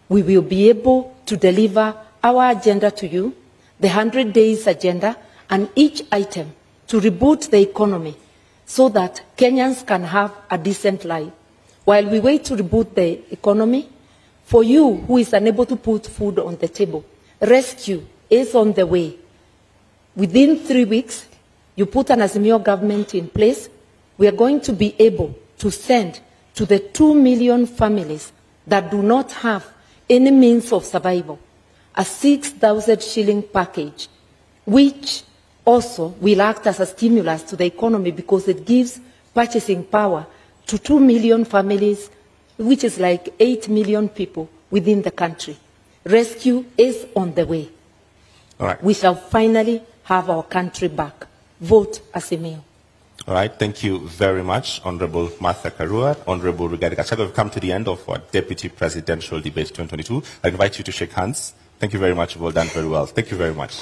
we will be able to deliver our agenda to you, the 100 days agenda, and each item to reboot the economy so that Kenyans can have a decent life. While we wait to reboot the economy, for you who is unable to put food on the table, rescue is on the way. Within 3 weeks, you put an Azimio government in place, we are going to be able to send to the 2 million families that do not have any means of survival a 6,000 shilling package, which also will act as a stimulus to the economy because it gives purchasing power to 2 million families, which is like 8 million people within the country. Rescue is on the way. All right. We shall finally have our country back. Vote Azimio. All right, thank you very much, Honorable Martha Karua, Honorable Rigathi Gachagua. We've come to the end of our Deputy Presidential Debate 2022. I invite you to shake hands. Thank you very much. Well done very well. Thank you very much.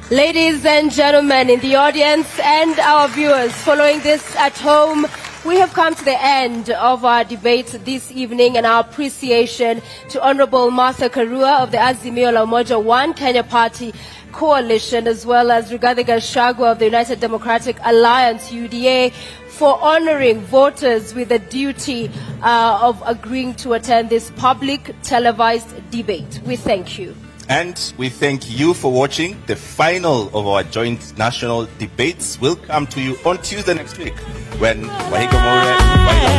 Ladies and gentlemen in the audience and our viewers following this at home, we have come to the end of our debate this evening, and our appreciation to Honorable Martha Karua of the Azimio la Umoja One Kenya Party Coalition, as well as Rigathi Gachagua of the United Democratic Alliance, UDA, for honoring voters with the duty of agreeing to attend this public televised debate. We thank you. And we thank you for watching. The final of our joint national debates will come to you on Tuesday next week when Wahiga More